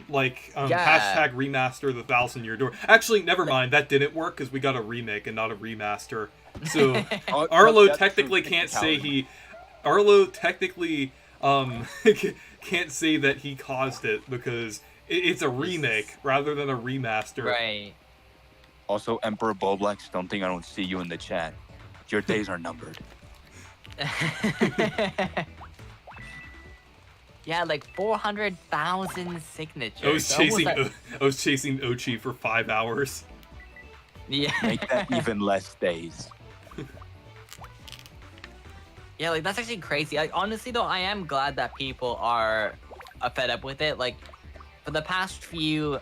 Hashtag remaster the 1,000-year door. Actually, never mind. That didn't work because we got a remake and not a remaster. So Oh, Arlo that's technically true can't say technicality. Arlo technically can't say that he caused it because it's a remake rather than a remaster. Right. Also, Emperor Boblax, don't think I don't see you in the chat. Your days are numbered. Yeah, like 400,000 signatures. I was Almost chasing like- I was chasing Ochi for 5 hours. yeah. Make that even less days. Yeah, like that's actually crazy. Like honestly though, I am glad that people are fed up with it. Like for the past few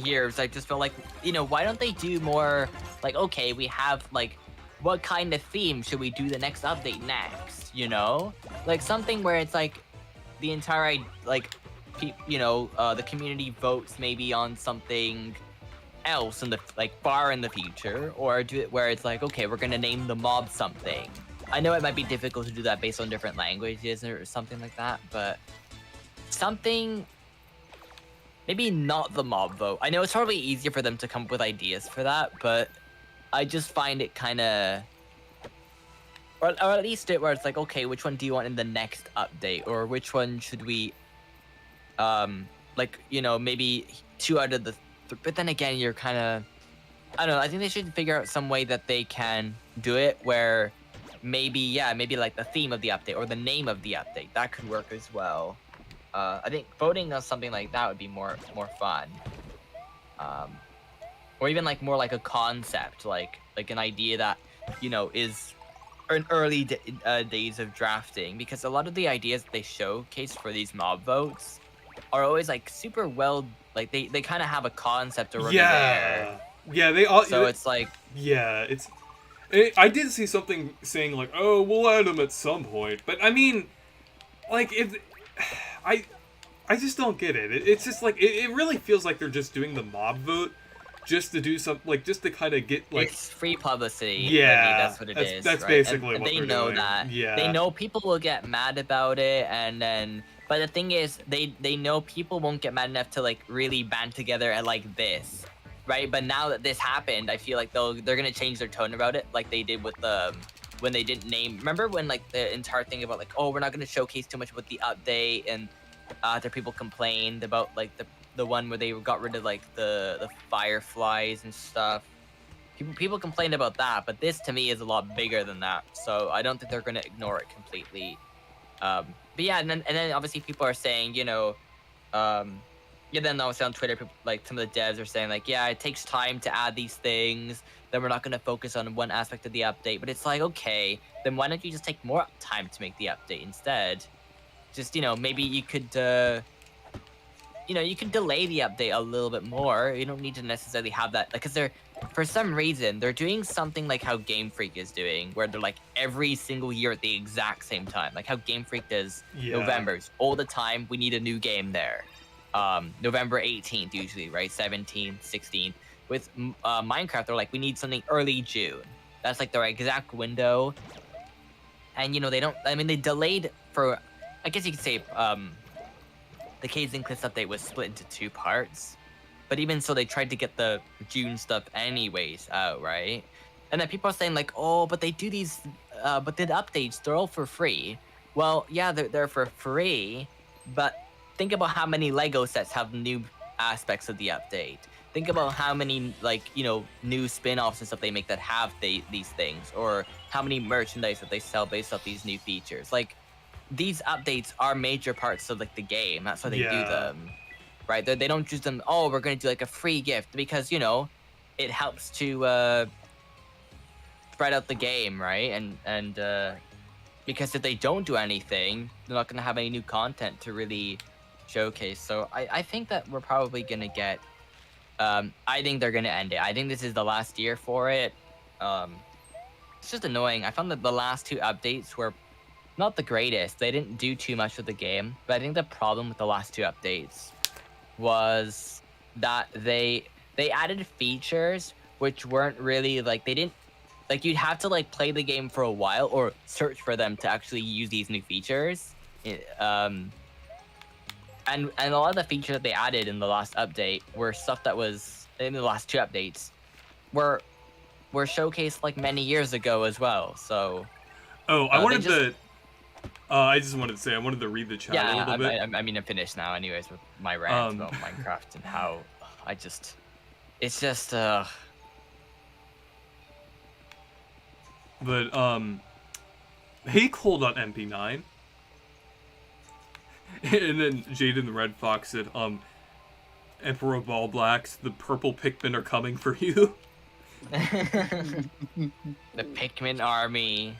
years, I just feel like, you know, why don't they do more like, okay, we have like, what kind of theme should we do the next update next? You know, like something where it's like the entire like, you know, the community votes maybe on something else in the like far in the future, or do it where it's like, okay, we're gonna name the mob something. I know it might be difficult to do that based on different languages or something like that, but something maybe not the mob vote. I know it's probably easier for them to come up with ideas for that, but I just find it kind of, or at least it where it's like, okay, which one do you want in the next update, or which one should we, like, you know, maybe 2 out of the, but then again, you're kind of, I don't know. I think they should figure out some way that they can do it where maybe, yeah, maybe like the theme of the update or the name of the update that could work as well. I think voting on something like that would be more fun, or even like more like a concept, like an idea that, you know, is in early days of drafting, because a lot of the ideas that they showcase for these mob votes are always like super well, like they kind of have a concept already there. Yeah, they all. So it's like, yeah, I did see something saying like, oh, we'll add them at some point, but I mean, like if I just don't get it. It's just like it really feels like they're just doing the mob vote just to do something, like just to kind of get like it's free publicity. Yeah, Wendy, that's what it is. that's right? basically and what they they're know doing. that. Yeah. They know people will get mad about it, and then. But the thing is, they know people won't get mad enough to like really band together at like this, right? But now that this happened, I feel like they're gonna change their tone about it, like they did with when they didn't name. Remember when like the entire thing about like, oh, we're not gonna showcase too much about the update, and other people complained about like the one where they got rid of like the fireflies and stuff. People complained about that, but this to me is a lot bigger than that. So I don't think they're gonna ignore it completely. But yeah, and then obviously people are saying, you know, yeah, then obviously on Twitter, people, like some of the devs are saying like, yeah, it takes time to add these things. Then we're not going to focus on one aspect of the update. But it's like, okay, then why don't you just take more time to make the update instead? Just, you know, maybe you could, you know, you can delay the update a little bit more. You don't need to necessarily have that, like, because for some reason, they're doing something like how Game Freak is doing, where they're like every single year at the exact same time, like how Game Freak does November's all the time. We need a new game there. November 18th usually, right? 17th, 16th. With Minecraft, they're like, we need something early June. That's like their exact window. And you know, they don't. I mean, they delayed for. I guess you could say the Caves and Cliffs update was split into 2 parts. But even so, they tried to get the June stuff anyways out, right? And then people are saying like, oh, but they do these, but the updates, they're all for free. Well, yeah, they're for free, but think about how many Lego sets have new aspects of the update. Think about how many, like, you know, new spin-offs and stuff they make that have these things, or how many merchandise that they sell based off these new features. Like, these updates are major parts of like the game. That's why they do them. Right, they don't choose them. Oh, we're gonna do like a free gift because, you know, it helps to spread out the game, right? And because if they don't do anything, they're not gonna have any new content to really showcase. So I think that we're probably gonna get. I think they're gonna end it. I think this is the last year for it. It's just annoying. I found that the last 2 updates were not the greatest. They didn't do too much with the game, but I think the problem with the last 2 updates was that they added features which weren't really like, they didn't like, you'd have to like play the game for a while or search for them to actually use these new features. And a lot of the features that they added in the last update were stuff that was in the last 2 updates were showcased like many years ago as well. So I just wanted to say, I wanted to read the chat a little bit. I mean, I'm finished now anyways with my rant about Minecraft and how it's just, But, hey, Cole.mp9. And then Jaden the Red Fox said, Emperor Ball Blacks, the purple Pikmin are coming for you. the Pikmin army.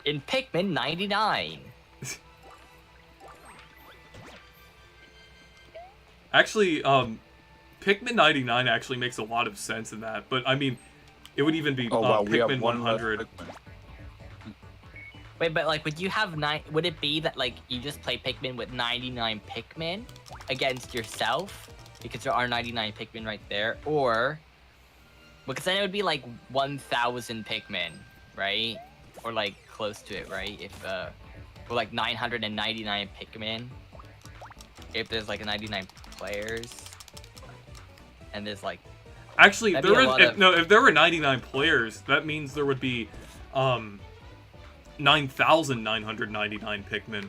In Pikmin 99. Actually, Pikmin 99 actually makes a lot of sense in that, but I mean, it would even be Pikmin 100. Wait, but like, would you have would it be that like you just play Pikmin with 99 Pikmin against yourself? Because there are 99 Pikmin right there, or because then it would be like 1,000 Pikmin, right? Or like close to it, right? If or like 999 Pikmin. If there's like a 99 players, and there's like Actually, That'd be a lot if there were 99 players, that means there would be 9,999 Pikmin.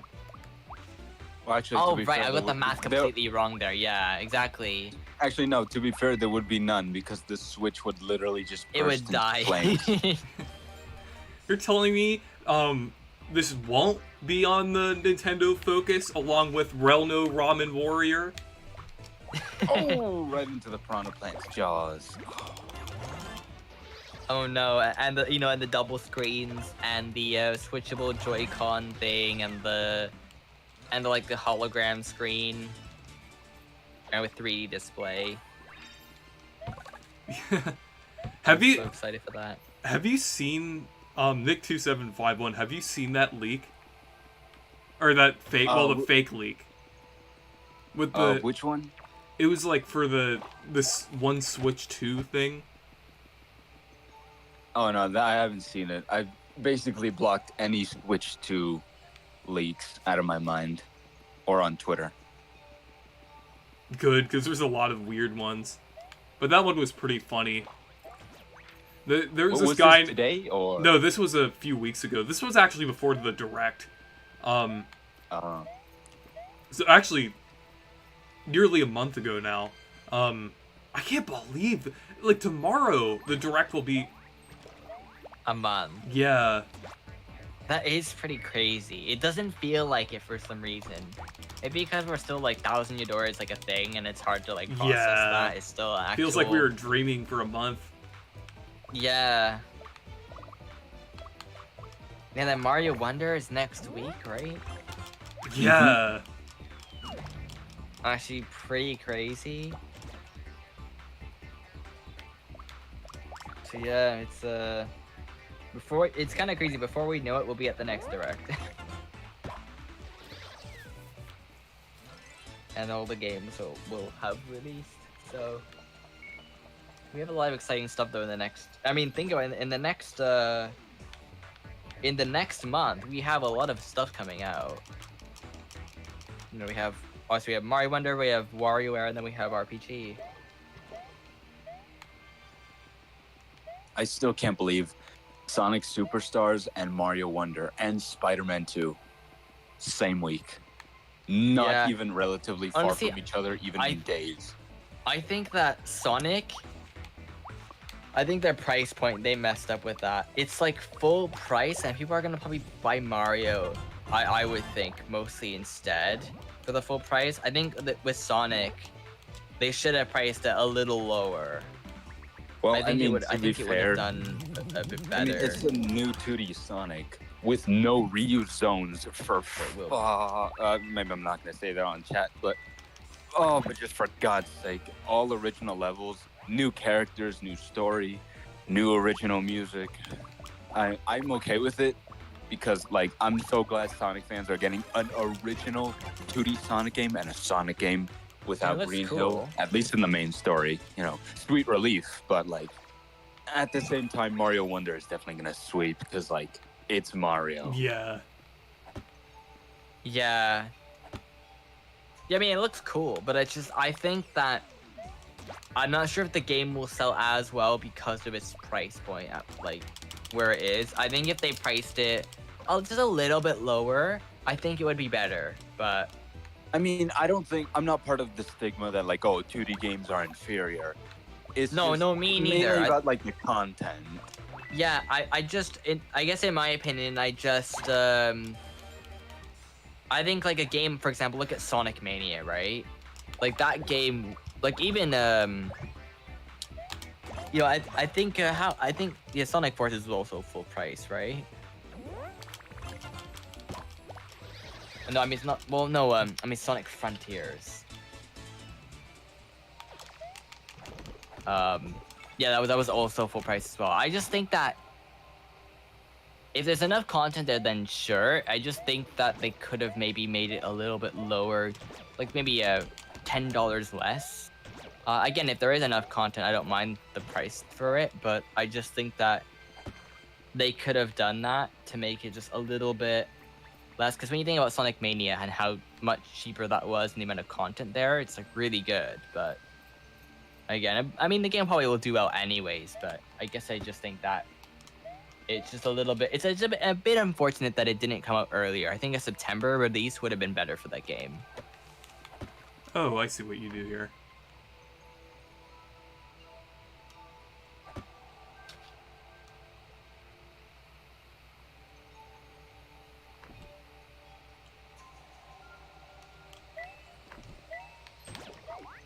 Well, actually, oh to be right, fair, I got the math there- completely wrong there. Yeah, exactly. Actually, no. To be fair, there would be none because the Switch would literally just It burst would into die. flames. You're telling me this won't be on the Nintendo Focus along with Relno Ramen Warrior? Oh, right into the Piranha Plant's jaws. Oh no, and the and the double screens and the switchable Joy-Con thing and the like the hologram screen and with 3D display. Have you So excited for that. Have you seen Nick2751? Have you seen that leak? Or that fake? The fake leak. With the Which one? it was like for this one Switch 2 thing. Oh no, I haven't seen it. I've basically blocked any Switch 2 leaks out of my mind, or on Twitter. Good, because there's a lot of weird ones, but that one was pretty funny. There was this Was guy this today or No, this was a few weeks ago. This was actually before the Direct. So actually, nearly a month ago now. I can't believe, like, tomorrow the Direct will be. A month. Yeah. That is pretty crazy. It doesn't feel like it for some reason. Maybe because we're still like Thousand Year Door is like a thing and it's hard to like process Yeah. that. It's still actual. Feels like we were dreaming for a month. Yeah. Yeah, then Mario Wonder is next week, right? Yeah. Actually, pretty crazy. So yeah, it's it's kind of crazy. Before we know it, we'll be at the next Direct. And all the games will have released. So we have a lot of exciting stuff though in the next. I mean, think about it, in the next month we have a lot of stuff coming out. We have Mario Wonder, we have WarioWare, and then we have RPG. I still can't believe Sonic Superstars and Mario Wonder and Spider-Man 2 same week. Not Yeah. even relatively far Honestly, from each other, even in days. I think that Sonic, I think their price point, they messed up with that. It's like full price, and people are gonna probably buy Mario, I would think, mostly instead for the full price. I think that with Sonic, they should have priced it a little lower. Well, I think it would to have be fair, done a bit better. I mean, it's a new 2D Sonic with no reuse zones for. Maybe I'm not gonna say that on chat, but just for God's sake, all original levels, new characters, new story, new original music. I'm okay with it because I'm so glad Sonic fans are getting an original 2D Sonic game and a Sonic game without looks Green cool. Hill, at least in the main story. Sweet relief, but at the same time, Mario Wonder is definitely gonna sweep because it's Mario. Yeah. Yeah. Yeah, I mean, it looks cool, but I think that I'm not sure if the game will sell as well because of its price point at where it is. I think if they priced it just a little bit lower, I think it would be better. But I mean, I'm not part of the stigma that 2D games are inferior. It's No, just no, me mainly neither. about the content. yeah, I guess in my opinion, I think a game, for example, look at Sonic Mania, right? That game, even I think Sonic Forces is also full price, right? No, I mean it's not. Well, no. I mean Sonic Frontiers. Yeah, that was also full price as well. I just think that if there's enough content there, then sure. I just think that they could have maybe made it a little bit lower, maybe $10 less. Again, if there is enough content, I don't mind the price for it, but I just think that they could have done that to make it just a little bit less, because when you think about Sonic Mania and how much cheaper that was and the amount of content there, it's like really good. But again, I mean, the game probably will do well anyways, but I guess I just think that it's just a little bit, it's a bit unfortunate that it didn't come out earlier. I think a September release would have been better for that game. Oh, I see what you do here.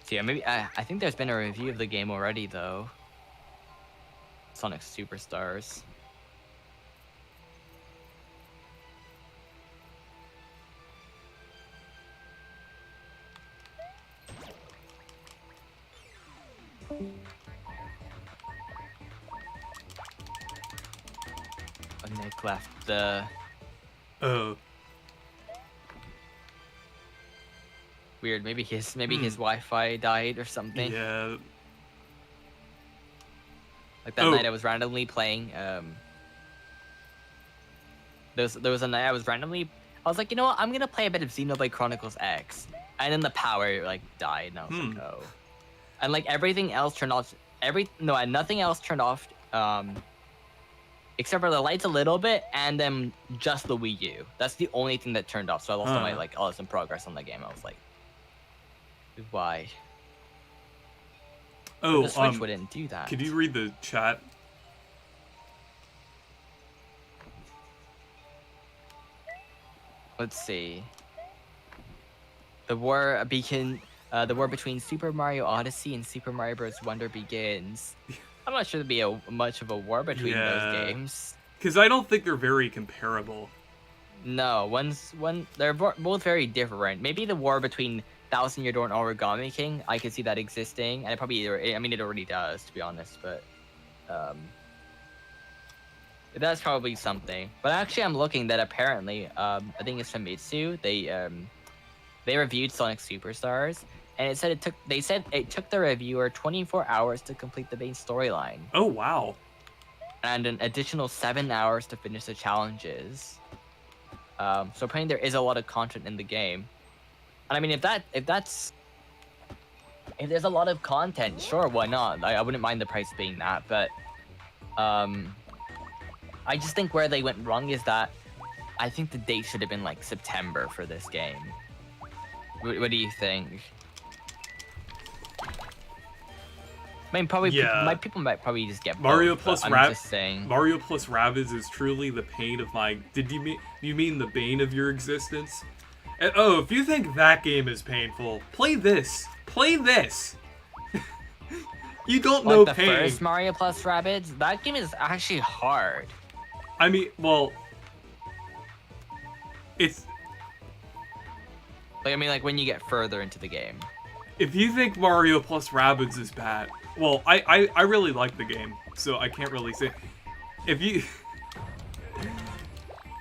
So yeah, maybe I think there's been a review of the game already though. Sonic Superstars. Oh, Nick left the. Oh. Weird. Maybe his Wi-Fi died or something. Yeah. Like that night I was randomly playing. There was a night I was randomly. I was like, you know what? I'm gonna play a bit of Xenoblade Chronicles X, and then the power like died, and I was like, oh. And like everything else turned off. Nothing else turned off. Except for the lights a little bit, and then just the Wii U. That's the only thing that turned off. So I lost all my like awesome progress on the game. I was like, why? Oh, the Switch wouldn't do that. Could you read the chat? Let's see. The war between Super Mario Odyssey and Super Mario Bros. Wonder begins. I'm not sure there'd be much of a war between those games. Because I don't think they're very comparable. No, they're both very different. Maybe the war between Thousand Year Door and Origami King, I could see that existing, and it already does, to be honest. But that's probably something. But actually, I'm looking that apparently, I think it's Famitsu. They reviewed Sonic Superstars, and it said it took the reviewer 24 hours to complete the main storyline. Oh wow! And an additional 7 hours to finish the challenges. So apparently there is a lot of content in the game. And I mean, if there's a lot of content, sure, why not? I wouldn't mind the price being that, but I just think where they went wrong is that I think the date should have been like September for this game. What do you think? I mean, probably people might probably just get Mario both, plus Mario plus Rabbids is truly the pain of my. You mean the bane of your existence? And, oh, if you think that game is painful, play this. Play this. You don't know pain. The first Mario plus Rabbids, that game is actually hard. I mean, well, it's. Like, I mean, like when you get further into the game. If you think Mario plus Rabbids is bad, well, I really like the game, so I can't really say. If you.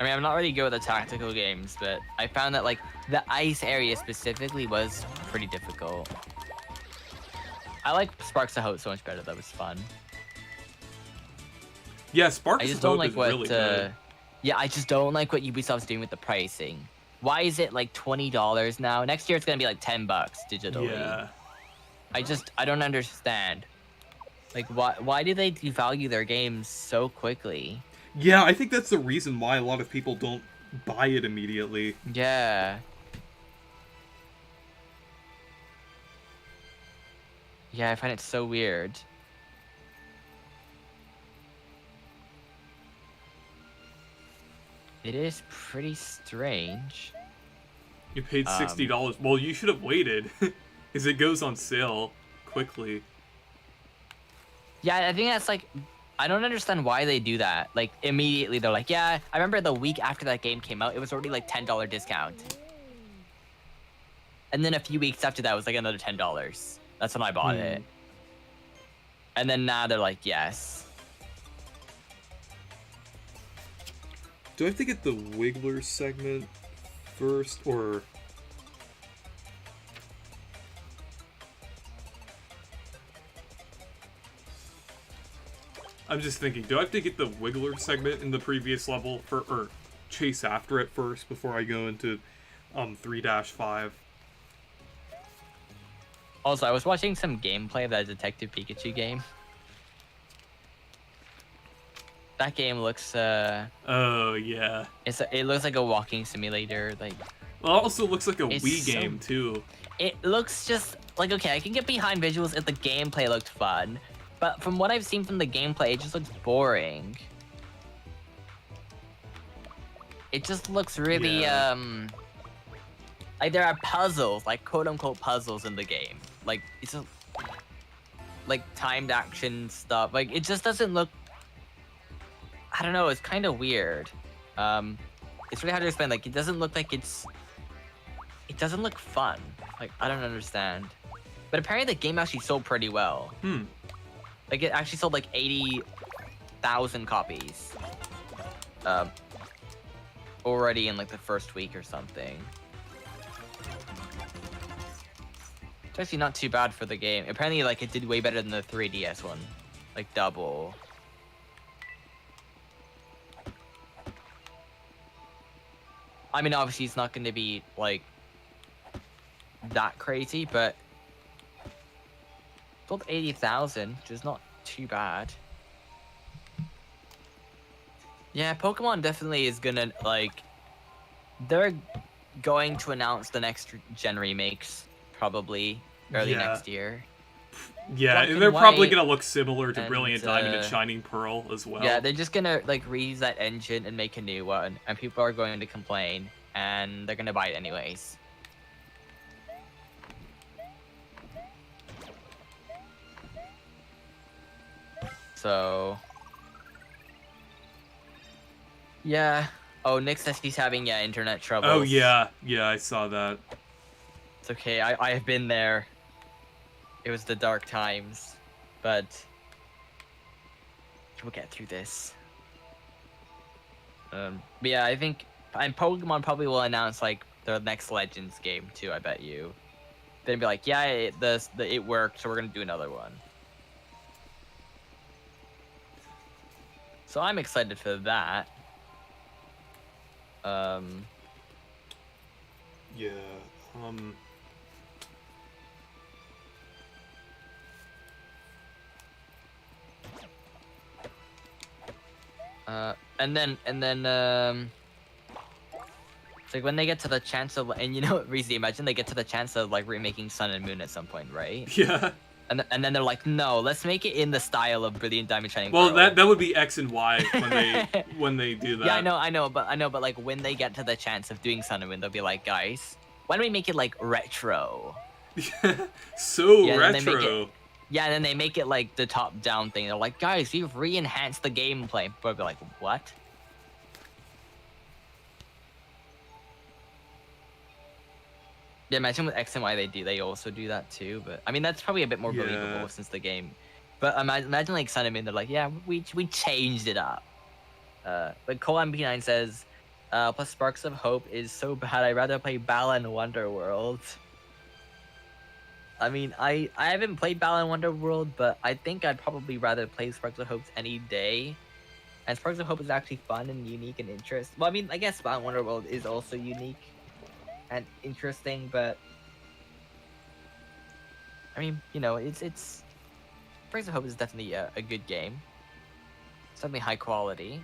I mean, I'm not really good with the tactical games, but I found that like the ice area specifically was pretty difficult. I like Sparks of Hope so much better. That was fun. Yeah, Sparks I just of don't Hope like is what. really good. Yeah, I just don't like what Ubisoft's doing with the pricing. Why is it like $20 now? Next year it's gonna be like $10 digitally. Yeah. I don't understand. Like, why do they devalue their games so quickly? Yeah, I think that's the reason why a lot of people don't buy it immediately. Yeah. Yeah, I find it so weird. It is pretty strange. You paid $60. Well, you should have waited, because it goes on sale quickly. Yeah, I think that's like, I don't understand why they do that. Like, immediately they're like, yeah, I remember the week after that game came out, it was already like $10 discount. And then a few weeks after that, it was like another $10. That's when I bought it. And then now they're like, yes. Do I have to get the Wiggler segment first, or... I'm just thinking, do I have to get the Wiggler segment in the previous level or chase after it first before I go into 3-5. Also, I was watching some gameplay of that Detective Pikachu game. That game looks Oh yeah. it looks like a walking simulator. Like, Well, it also looks like a It's Wii so- game too. it looks just like, okay, I can get behind visuals if the gameplay looked fun, but from what I've seen from the gameplay, it just looks boring. It just looks really Yeah. like there are puzzles, like quote unquote puzzles in the game. Like, it's just like timed action stuff. Like, it just doesn't look, I don't know, it's kind of weird. It's really hard to explain. Like, it doesn't look like it doesn't look fun. Like, I don't understand. But apparently the game actually sold pretty well. Like, it actually sold like 80,000 copies. Already in like the first week or something. It's actually not too bad for the game. Apparently, like, it did way better than the 3DS one. Like, double. I mean, obviously, it's not going to be, like, that crazy, but sold 80,000, which is not too bad. Yeah, Pokemon definitely is gonna, like, they're going to announce the next gen remakes, probably early Yeah. next year. Yeah, Black and they're probably white gonna look similar to and, Brilliant Diamond and Shining Pearl as well. Yeah, they're just gonna, like, reuse that engine and make a new one, and people are going to complain, and they're gonna buy it anyways. So... yeah. Oh, Nick says he's having internet troubles. Oh yeah, yeah, I saw that. It's okay. I have been there. It was the dark times, but we'll get through this. But yeah, I think, and Pokemon probably will announce like the next Legends game too. I bet you. Then be like, yeah, it worked, so we're gonna do another one. So I'm excited for that. Yeah. And then it's like when they get to the chance of, and you know, Reezy, imagine they get to the chance of like remaking Sun and Moon at some point, right? Yeah. And then they're like, no, let's make it in the style of Brilliant Diamond Shining Well, Pearl. that would be X and Y when they do that. Yeah, I know, but like when they get to the chance of doing Sun and Moon, they'll be like, guys, why don't we make it like retro? So Yeah, then they make retro. Yeah, and then they make it like the top-down thing. They're like, guys, we've re-enhanced the gameplay. But I'll be like, what? Yeah, imagine with X and Y they also do that too. But I mean, that's probably a bit more Yeah. believable since the game. But imagine like Sun and Moon, they're like, yeah, we changed it up. But Cole MP9 says, plus Sparks of Hope is so bad. I'd rather play Balan Wonderworld. I mean, I haven't played Balan Wonderworld, but I think I'd probably rather play Sparks of Hope any day. And Sparks of Hope is actually fun and unique and interesting. Well, I mean, I guess Balan Wonderworld is also unique and interesting, but I mean, you know, it's Sparks of Hope is definitely a good game. It's definitely high quality.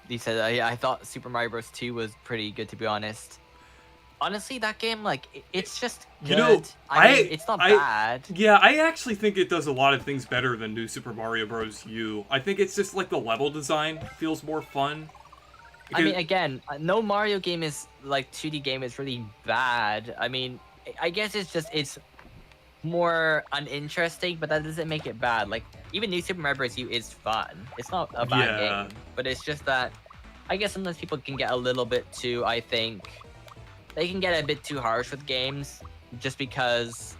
He said, I thought Super Mario Bros. 2 was pretty good, to be honest. Honestly, that game, like, it's just good. You know, I mean, it's not bad. Yeah, I actually think it does a lot of things better than New Super Mario Bros. U. I think it's just like the level design feels more fun. I mean, again, no Mario game is, like, 2D game is really bad. I mean, I guess it's more uninteresting, but that doesn't make it bad. Like, even New Super Mario Bros. U is fun. It's not a bad Yeah. game, but it's just that I guess sometimes people can get a little bit too, I think, they can get a bit too harsh with games just because,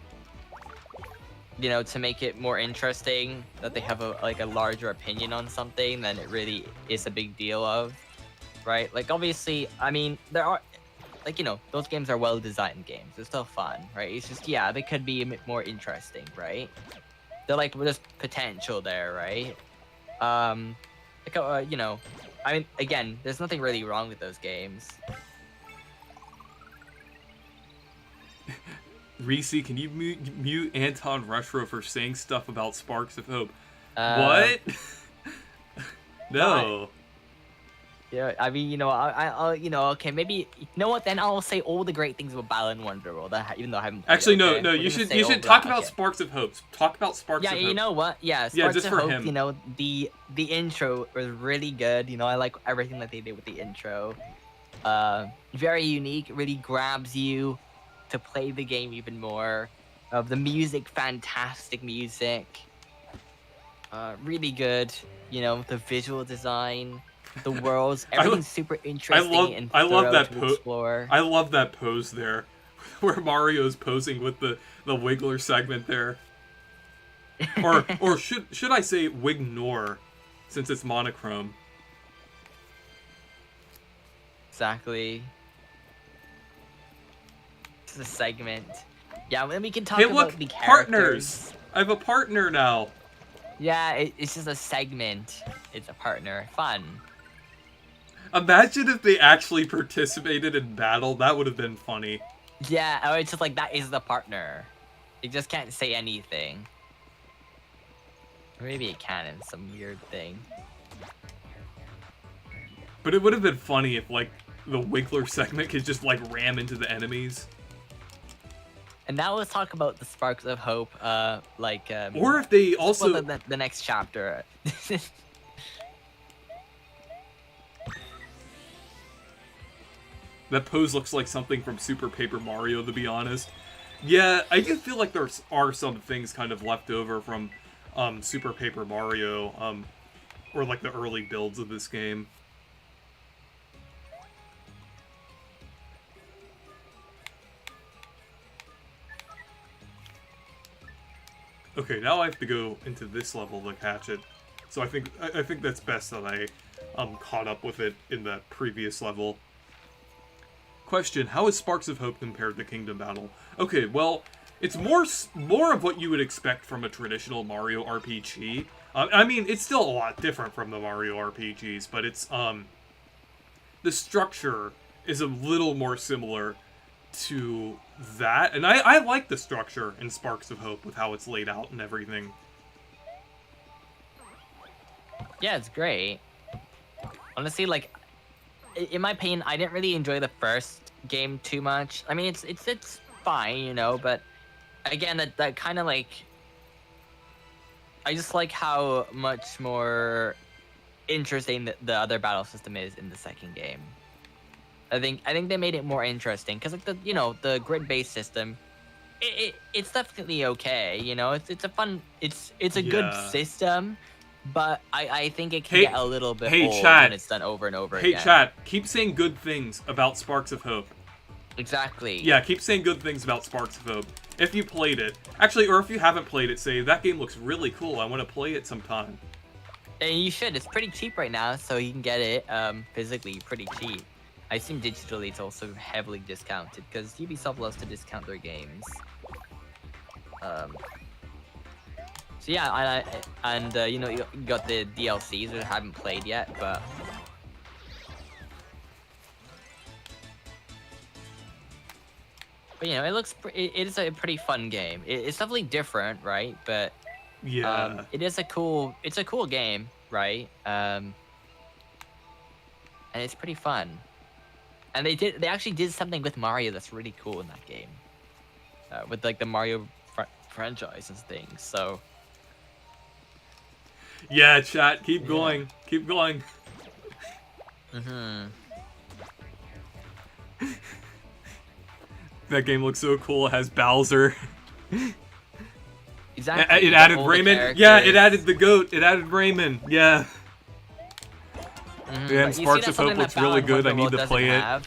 you know, to make it more interesting, that they have a larger opinion on something than it really is a big deal of, right? Like, obviously, I mean, there are, like, you know, those games are well-designed games. They're still fun, right? It's just, yeah, they could be a bit more interesting, right? they're like there's potential there, right? You know, I mean, again, there's nothing really wrong with those games. Reese, can you mute Anton Rushrow for saying stuff about Sparks of Hope? Uh, What? No. Yeah, I mean, you know, I'll, you know, okay, maybe, you know what? Then I'll say all the great things about Balan Wonderworld, even though I haven't. Played Actually, it, no, okay? no. We're You gonna should say all talk that, about okay. Sparks of Hope. Talk about Sparks Yeah, of Hope. you know what? Yeah, Sparks just of for Hope. him. You know, the intro was really good. You know, I like everything that they did with the intro. Very unique. Really grabs you to play the game even more. The music, fantastic music. Really good. You know, the visual design, the worlds, everything's super interesting and I love thorough that to explore. I love that pose there, where Mario's posing with the Wiggler segment there. Or should I say Wignor, since it's monochrome. Exactly. This is a segment. Yeah, then we can talk Hey, about look, the partners! characters. I have a partner now. Yeah, it's just a segment. It's a partner. Fun. Imagine if they actually participated in battle. That would have been funny. Yeah, or it's just like that is the partner. It just can't say anything. Or maybe it can in some weird thing. But it would have been funny if, like, the Wiggler segment could just, like, ram into the enemies. And now let's talk about the Sparks of Hope. Or if they also... well, the next chapter. That pose looks like something from Super Paper Mario, to be honest. Yeah, I do feel like there are some things kind of left over from Super Paper Mario, or like the early builds of this game. Okay, now I have to go into this level to catch it. So I think that's best that I caught up with it in the previous level. Question: how is Sparks of Hope compared to Kingdom Battle? Okay, well, it's more of what you would expect from a traditional Mario RPG. I mean, it's still a lot different from the Mario RPGs, but it's the structure is a little more similar to that, and I like the structure in Sparks of Hope with how it's laid out and everything. Yeah, it's great. Honestly, like, in my opinion, I didn't really enjoy the first game too much. I mean, it's fine, you know, but again, that kind of like, I just like how much more interesting the other battle system is in the second game. I think they made it more interesting because, like, the grid-based system, it's definitely okay. You know, it's a fun, it's a good system, but I think it can get a little bit old chat. when it's done over and over again. Hey, chat, keep saying good things about Sparks of Hope. Exactly. Yeah, keep saying good things about Sparks of Hope. If you played it. Actually, or if you haven't played it, say, that game looks really cool, I want to play it sometime. And you should. It's pretty cheap right now, so you can get it physically pretty cheap. I assume digitally it's also heavily discounted, because Ubisoft loves to discount their games. So yeah, you know, you got the DLCs, which I haven't played yet, but... But, you know, it is a pretty fun game. It's definitely different, right? But yeah, it's a cool game, right? And it's pretty fun. And they actually did something with Mario that's really cool in that game, with like the Mario franchise and things. So yeah, chat, keep going, keep going. That game looks so cool. It has Bowser. Exactly. It added Rayman. Yeah, it added the goat. It added Rayman. Yeah. And Sparks of Hope looks really good. I need to play it.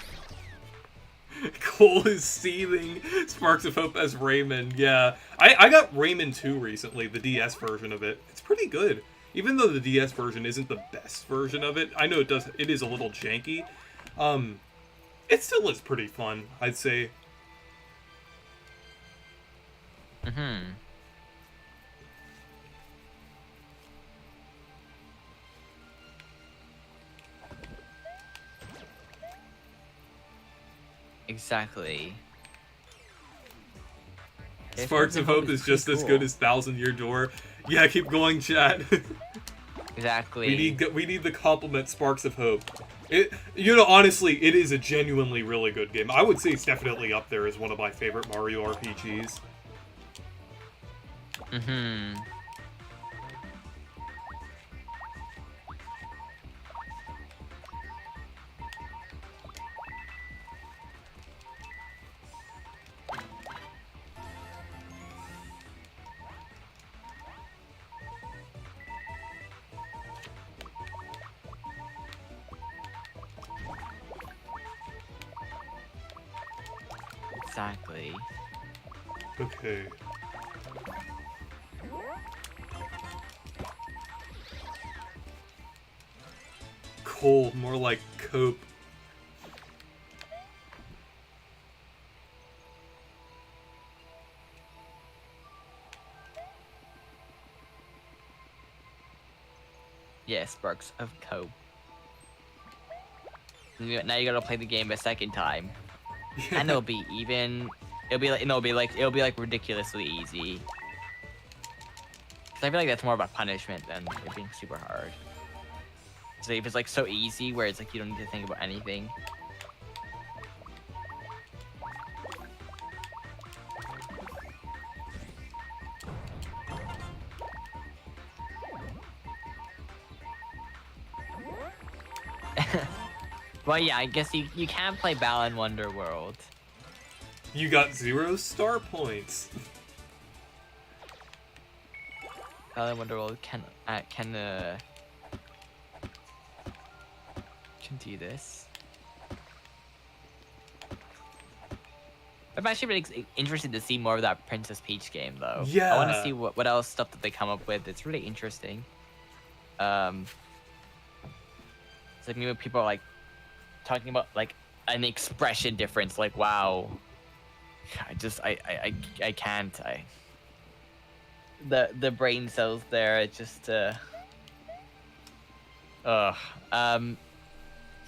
Cole is seething. Sparks of Hope as Rayman. Yeah. I got Rayman 2 recently, the DS version of it. It's pretty good. Even though the DS version isn't the best version of it, I know it is a little janky. It still is pretty fun, I'd say. Exactly. Sparks of Hope is just as good as Thousand Year Door. Yeah, keep going, chat. Exactly. we need the compliment Sparks of Hope. Honestly, it is a genuinely really good game. I would say it's definitely up there as one of my favorite Mario RPGs. Mm-hmm. Exactly. Okay. Cold, more like cope. Yeah, Sparks of Hope. Now you gotta play the game a second time. Yeah. And it'll be even. It'll be like ridiculously easy. 'Cause I feel like that's more about punishment than it being super hard. So if it's like so easy, where it's like you don't need to think about anything. Well, yeah, I guess you can play Balan Wonder World. You got 0 star points. Balan Wonder World can do this. I'm actually really interested to see more of that Princess Peach game, though. Yeah. I want to see what else stuff that they come up with. It's really interesting. It's like maybe people are like talking about like an expression difference. Like, wow, I can't. The brain cells there. It just. Yeah,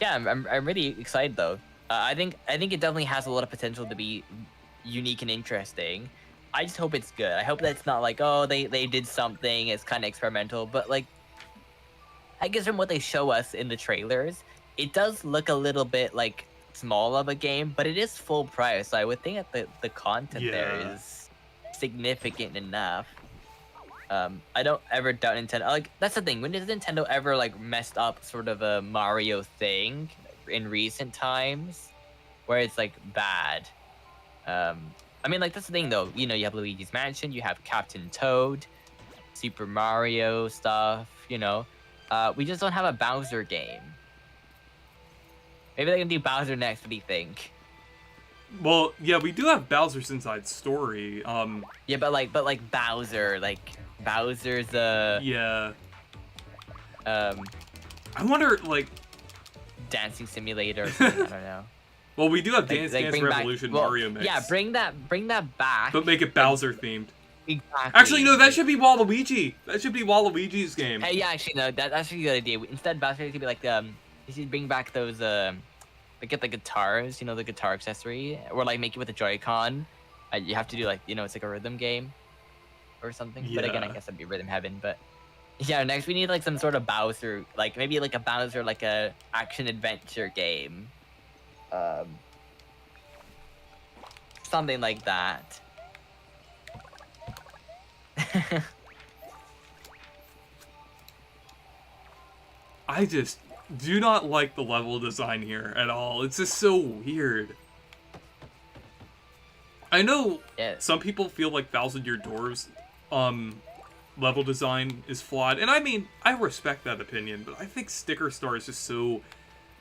I'm really excited though. I think it definitely has a lot of potential to be unique and interesting. I just hope it's good. I hope that it's not like, oh, they did something, it's kind of experimental, but like, I guess from what they show us in the trailers, it does look a little bit like small of a game, but it is full price. So I would think that the content there is significant enough. I don't ever doubt Nintendo. Like, that's the thing. When has Nintendo ever like messed up sort of a Mario thing in recent times, where it's like bad? I mean, like that's the thing though. You know, you have Luigi's Mansion, you have Captain Toad, Super Mario stuff. You know, we just don't have a Bowser game. Maybe they can do Bowser next. What do you think? Well, yeah, we do have Bowser's Inside Story. Yeah, but like Bowser, like Bowser's Yeah. I wonder, like, dancing simulator or something, I don't know. Well, we do have Like, Dance like Dance bring back- Revolution well, Mario Mix. Yeah, bring that back. But make it Bowser themed. Exactly. Actually, no, that should be Waluigi. That should be Waluigi's game. Hey, yeah, actually, no, that's actually a good idea. Instead, Bowser should be like, you should bring back those, like, get the guitars, you know, the guitar accessory, or like make it with a Joy-Con. You have to do like, you know, it's like a rhythm game or something. But again, I Yeah. guess that'd be Rhythm Heaven. But yeah, next we need like some sort of Bowser, like maybe like a Bowser, like a action adventure game. Something like that. I just do not like the level design here at all. It's just so weird. I know Yeah. some people feel like Thousand Year Doors level design is flawed, and I mean, I respect that opinion, but I think Sticker Star is just so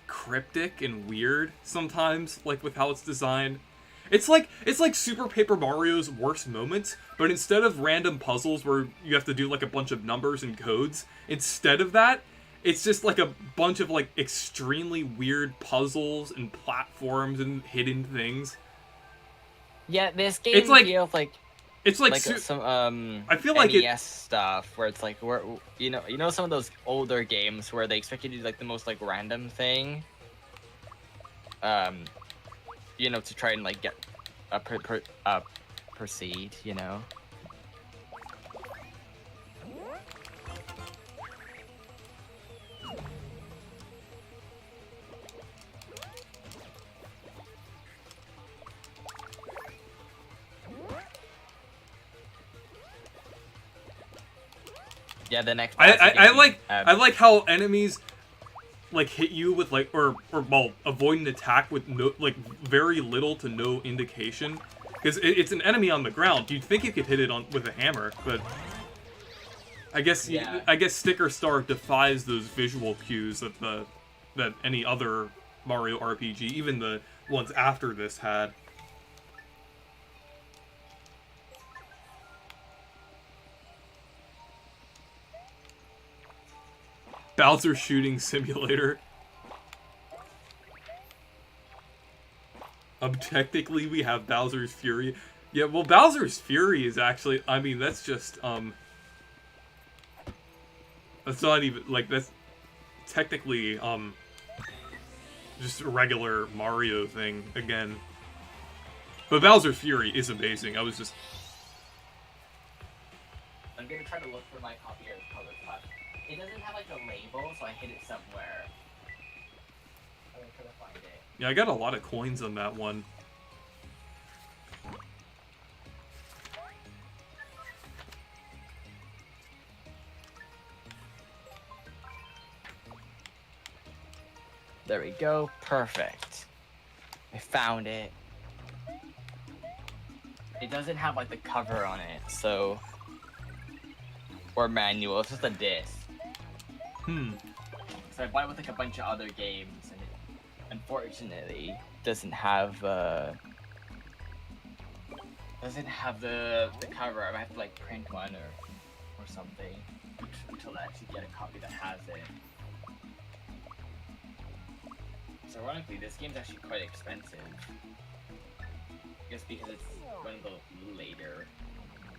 cryptic and weird sometimes, like with how it's designed. It's like Super Paper Mario's worst moments, but instead of random puzzles where you have to do like a bunch of numbers and codes, instead of that, it's just like a bunch of like extremely weird puzzles and platforms and hidden things. Yeah, this game It's like- feels like It's like, some I feel like NES stuff where it's like you know some of those older games where they expect you to do like the most like random thing. you know, to try and like get proceed, you know. Yeah, the next. I like how enemies like hit you with like or well avoid an attack with no like very little to no indication, because it's an enemy on the ground. You'd think you could hit it on with a hammer, but I guess Sticker Star defies those visual cues that any other Mario RPG, even the ones after this, had. Bowser Shooting Simulator. Technically we have Bowser's Fury. Yeah, well, Bowser's Fury is actually, I mean, that's just, that's not even, like, that's technically, just a regular Mario thing, again. But Bowser's Fury is amazing. I'm gonna try to look for my copy of Color Clash. It doesn't have like a label, so I hid it somewhere. I'm gonna try to find it. Yeah, I got a lot of coins on that one. There we go. Perfect. I found it. It doesn't have like the cover on it, so or manual. It's just a disc. So I bought it with like a bunch of other games, and it unfortunately doesn't have the cover. I have to like print one or something until I actually get a copy that has it. So ironically, this game's actually quite expensive. I guess because it's one of the later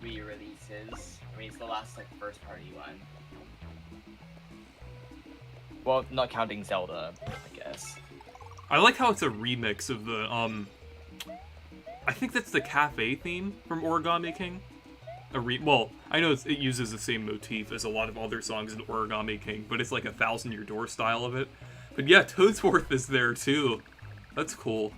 re-releases. I mean, it's the last like first-party one. Well, not counting Zelda, I guess. I like how it's a remix of the, I think that's the cafe theme from Origami King. Well, I know it uses the same motif as a lot of other songs in Origami King, but it's like a Thousand Year Door style of it. But yeah, Toadsworth is there too. That's cool.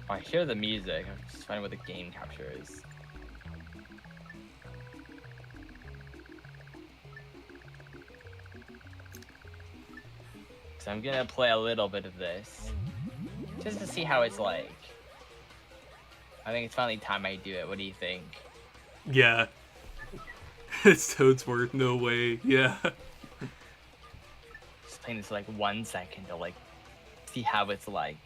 I hear the music. I'm just finding what the game capture is. So I'm gonna play a little bit of this, just to see how it's like. I think it's finally time I do it. What do you think? Yeah. It's Toadsworth, no way. Yeah. Just playing this for like 1 second to like see how it's like.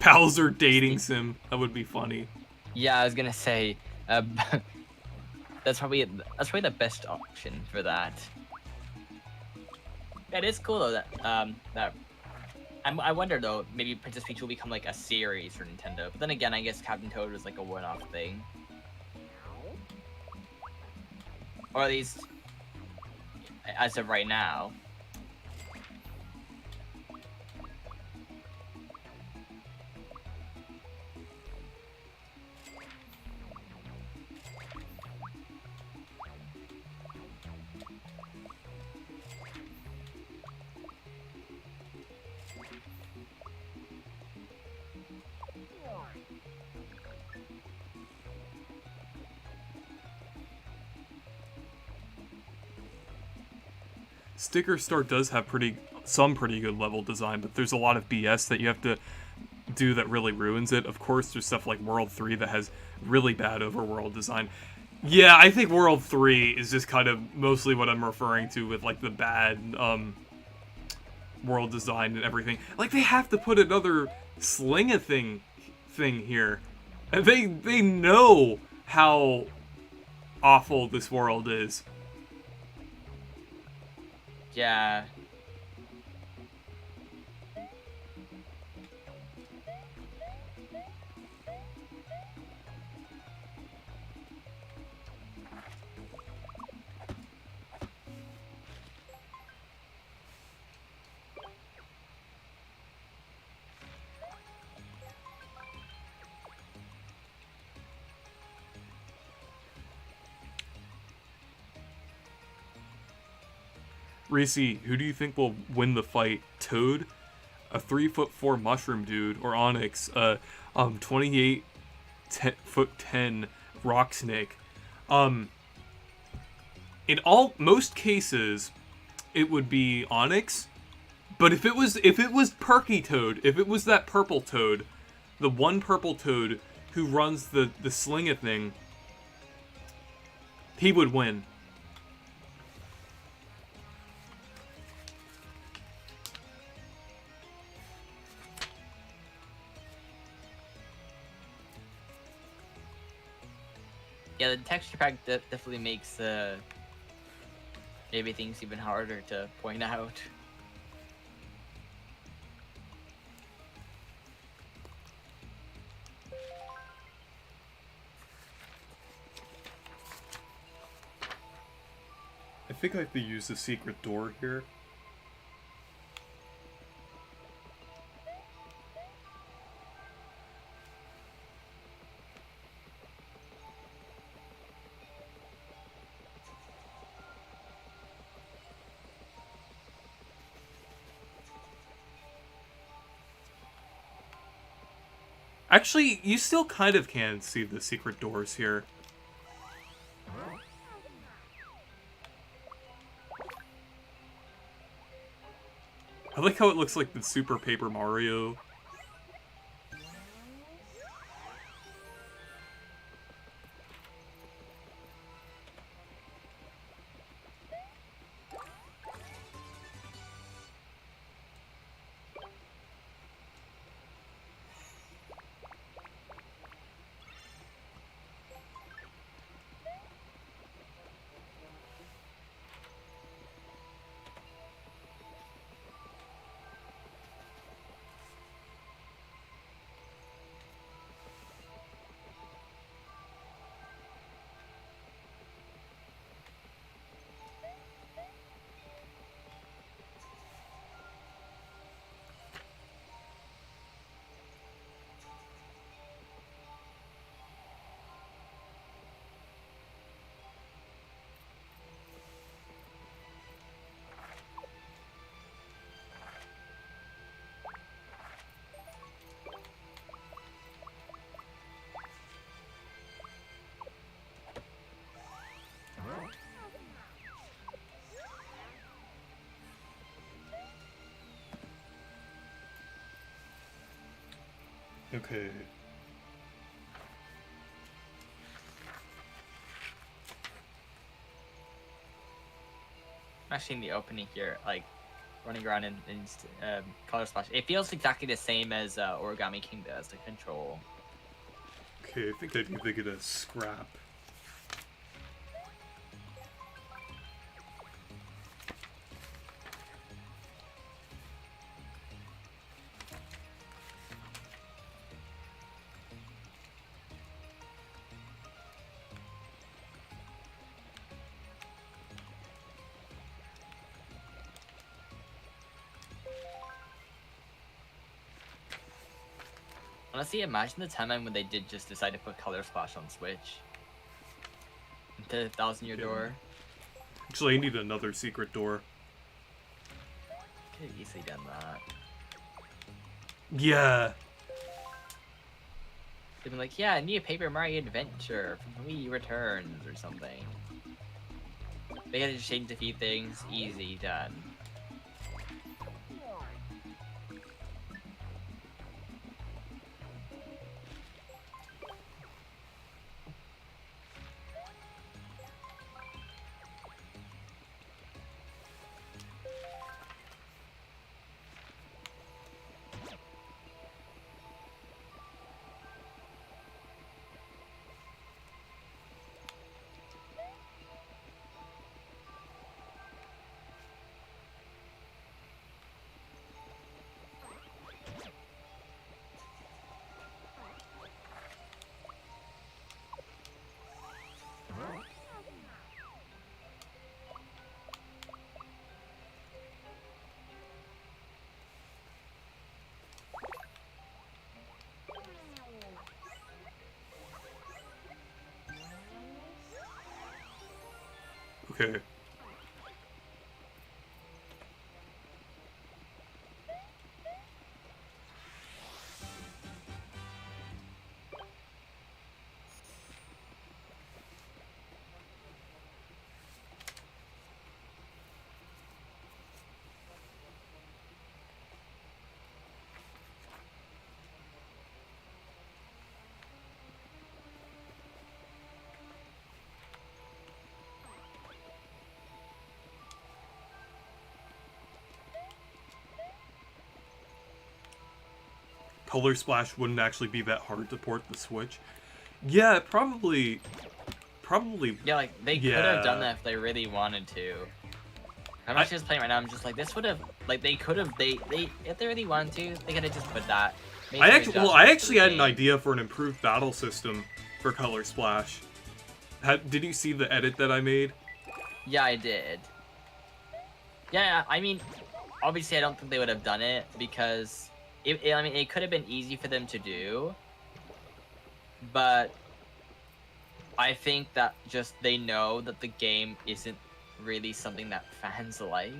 Bowser dating sim. That would be funny. Yeah, I was gonna say, that's probably the best option for that. Yeah, it is cool though that I wonder though, maybe Princess Peach will become like a series for Nintendo. But then again, I guess Captain Toad was like a one-off thing, or at least as of right now. Sticker Star does have some pretty good level design, but there's a lot of BS that you have to do that really ruins it. Of course, there's stuff like World 3 that has really bad overworld design. Yeah, I think World 3 is just kind of mostly what I'm referring to with like the bad world design and everything. Like they have to put another thing here. And they know how awful this world is. Yeah. Reese, who do you think will win the fight? Toad, a 3'4" mushroom dude, or Onyx, a 28'10" rock snake? In most cases, it would be Onyx. But if it was Perky Toad, if it was that purple toad, the one purple toad who runs the slinga thing, he would win. Yeah, the texture pack definitely makes maybe things even harder to point out. I think I have to use the secret door here. Actually, you still kind of can see the secret doors here. I like how it looks like the Super Paper Mario. Okay. I'm actually in the opening here, like running around in Color Splash. It feels exactly the same as Origami King does, the control. Okay, I think I need to get a scrap. Honestly, imagine the timeline when they did just decide to put Color Splash on Switch. The 1000-Year Door. Actually, I need another secret door. Could have easily done that. Yeah. They've been like, yeah, I need a Paper Mario Adventure from Wii Returns or something. They had to change a few things, easy, done. Okay. Color Splash wouldn't actually be that hard to port the Switch. Yeah, probably. Yeah, like they could have done that if they really wanted to. I'm actually just playing right now. I'm just like, this would have, like, they could have, they if they really wanted to, they could have just put that. I actually had an idea for an improved battle system for Color Splash. Did you see the edit that I made? Yeah, I did. Yeah, I mean, obviously, I don't think they would have done it because I mean, it could have been easy for them to do, but I think that just they know that the game isn't really something that fans like,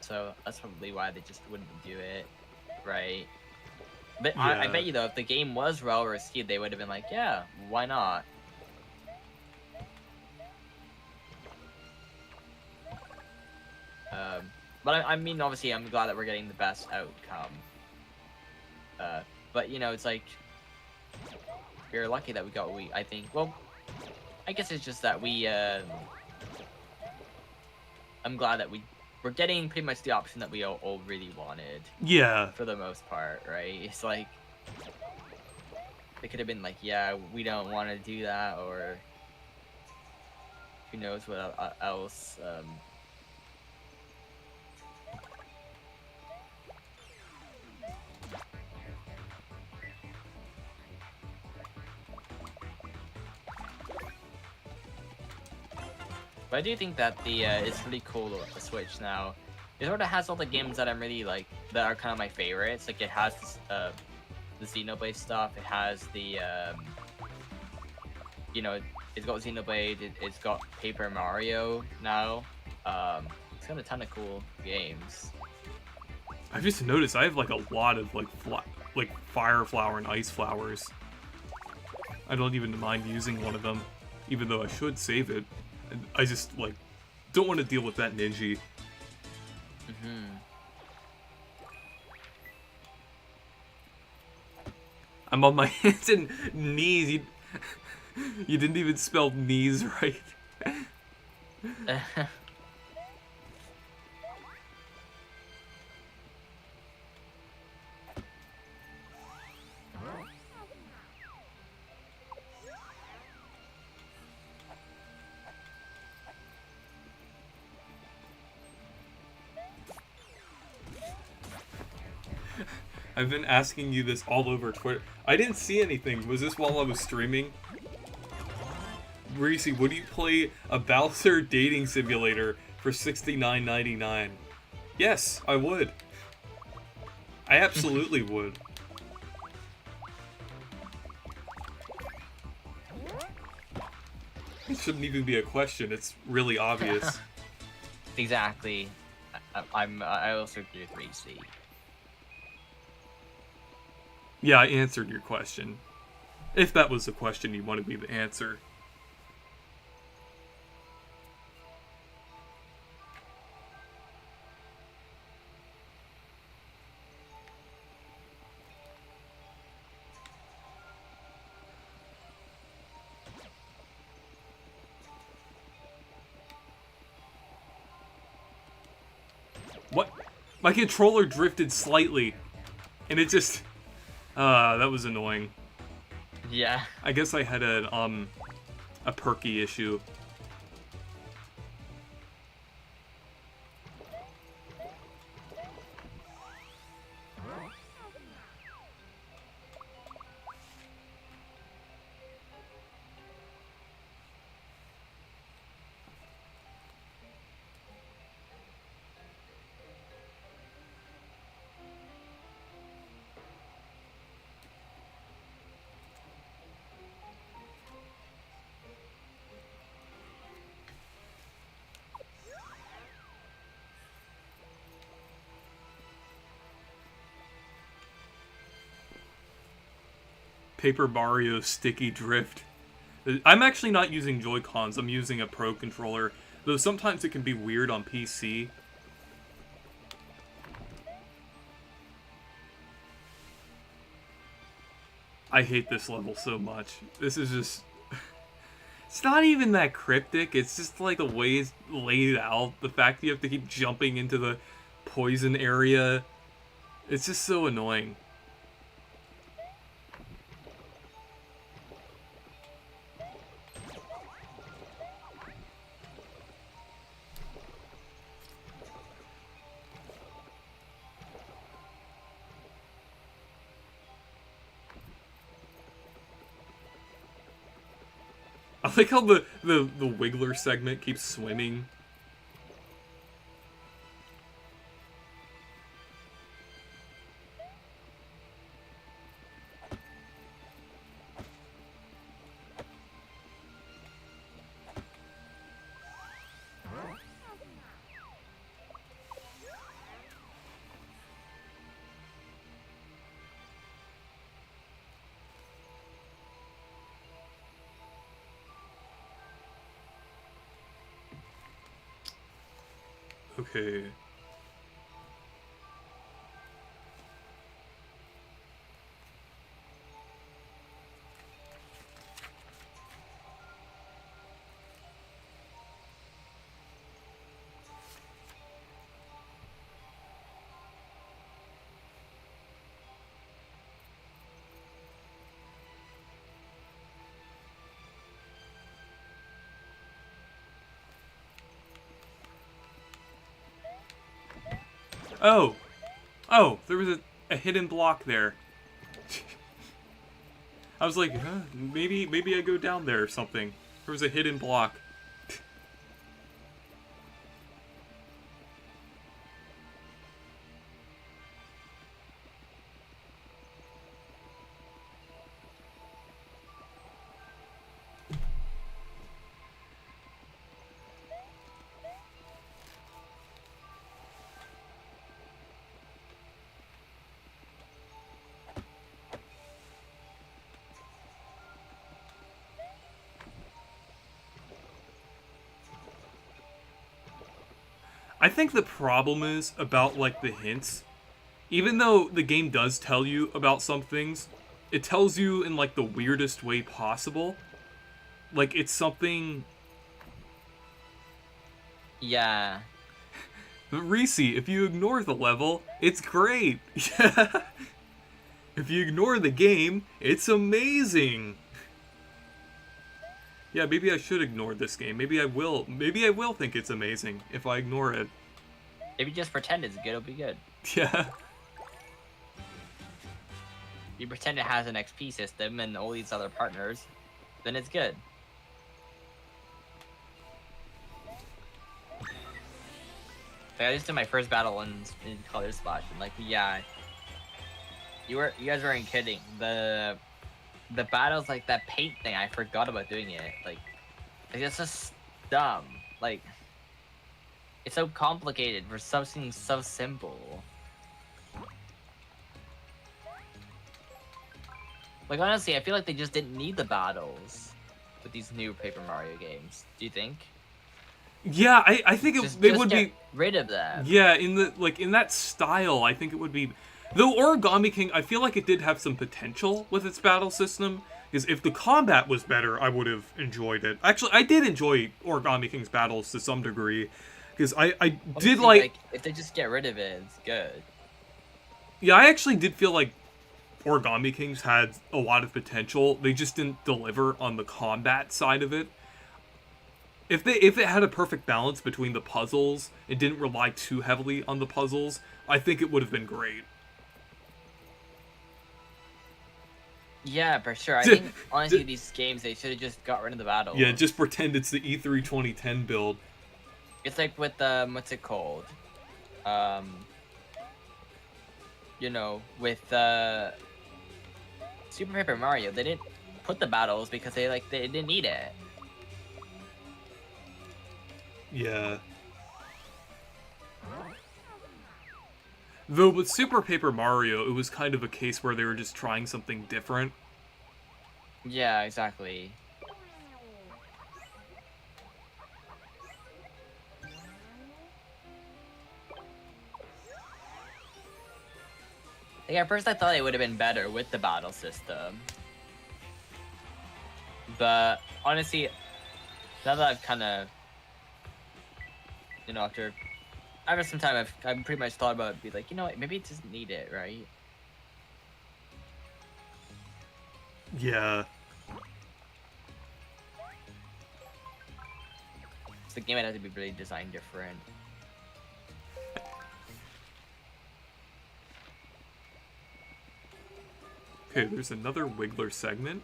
so that's probably why they just wouldn't do it, right? But I bet you though, if the game was well received, they would have been like, yeah, why not? But I mean, obviously, I'm glad that we're getting the best outcome. But you know, it's like we're lucky that we got what I think. Well, I guess it's just that I'm glad that we're getting pretty much the option that we all really wanted. Yeah. For the most part, right? It's like they could have been like, yeah, we don't want to do that, or who knows what else. But I do think that it's really cool with the Switch now. It sort of has all the games that I'm really like, that are kind of my favorites. Like it has this, the Xenoblade stuff. It has the, you know, it's got Xenoblade. It's got Paper Mario now. It's got a ton of cool games. I've just noticed I have like a lot of like Fire Flower and Ice Flowers. I don't even mind using one of them, even though I should save it. I just, like, don't want to deal with that Ninja. I'm on my hands and knees. You didn't even spell knees right. I've been asking you this all over Twitter. I didn't see anything. Was this while I was streaming? Reese, would you play a Bowser dating simulator for $69.99? Yes, I would. I absolutely would. It shouldn't even be a question. It's really obvious. Exactly. I also agree with Reese. Yeah, I answered your question. If that was the question you wanted me to answer. What? My controller drifted slightly, and it just... that was annoying. Yeah. I guess I had a perky issue. Paper Mario Sticky Drift. I'm actually not using Joy-Cons, I'm using a Pro Controller, though sometimes it can be weird on PC. I hate this level so much. This is just... It's not even that cryptic, it's just like the way it's laid out, the fact that you have to keep jumping into the poison area. It's just so annoying. I like how the Wiggler segment keeps swimming. Okay. Oh! Oh, there was a hidden block there. I was like, huh, maybe I go down there or something. There was a hidden block. I think the problem is about, like, the hints. Even though the game does tell you about some things, it tells you in, like, the weirdest way possible. Like, it's something... Yeah. Reese, if you ignore the level, it's great! Yeah. If you ignore the game, it's amazing! Yeah, maybe I should ignore this game. Maybe I will think it's amazing if I ignore it. If you just pretend it's good, it'll be good. Yeah. You pretend it has an XP system and all these other partners, then it's good. Like, I just did my first battle in Color Splash, and like, yeah, you guys weren't kidding. The battles, like that paint thing, I forgot about doing it. Like it's just dumb. Like, it's so complicated for something so simple. Like, honestly, I feel like they just didn't need the battles with these new Paper Mario games. Do you think? Yeah, I think they would get be rid of that. Yeah, in that style, I think it would be. Though Origami King, I feel like it did have some potential with its battle system. Because if the combat was better, I would have enjoyed it. Actually, I did enjoy Origami King's battles to some degree. Because I did like... If they just get rid of it, it's good. Yeah, I actually did feel like Origami Kings had a lot of potential. They just didn't deliver on the combat side of it. If it had a perfect balance between the puzzles, it didn't rely too heavily on the puzzles, I think it would have been great. Yeah, for sure. I think, honestly, these games, they should have just got rid of the battle. Yeah, just pretend it's the E3 2010 build. It's like with, what's it called? You know, with, Super Paper Mario, they didn't put the battles because they didn't need it. Yeah. Though with Super Paper Mario, it was kind of a case where they were just trying something different. Yeah, exactly. Like, at first I thought it would have been better with the battle system. But honestly, now that I've kind of, after some time, I've pretty much thought about it, be like, you know what, maybe it doesn't need it, right? Yeah. So the game would have to be really designed different. Okay, there's another Wiggler segment.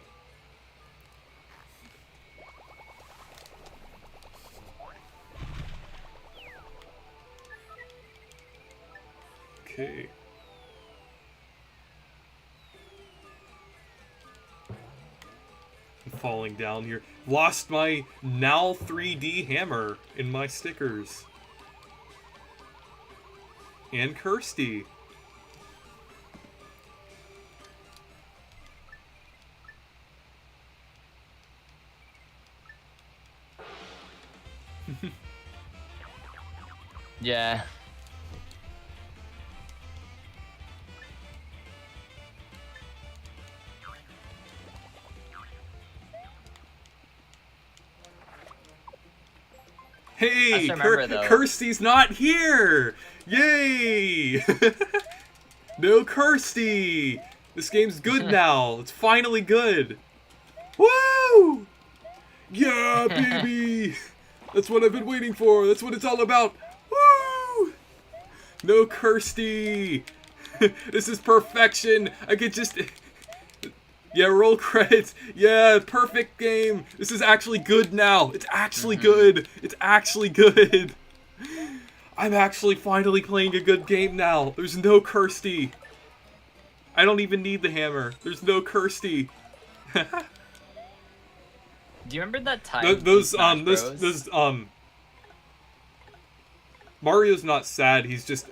Okay. I'm falling down here. Lost my now 3D hammer in my stickers. And Kirsty. Yeah. Hey, I remember, though. Kirsty's not here! Yay! No Kirsty! This game's good now. It's finally good. Woo! Yeah, baby! That's what I've been waiting for. That's what it's all about. Woo! No Kirsty! This is perfection. I could just... Yeah, roll credits. Yeah, perfect game. This is actually good now. It's actually good. It's actually good. I'm actually finally playing a good game now. There's no Kirsty. I don't even need the hammer. There's no Kirsty. Do you remember that time? Those Mario's not sad. He's just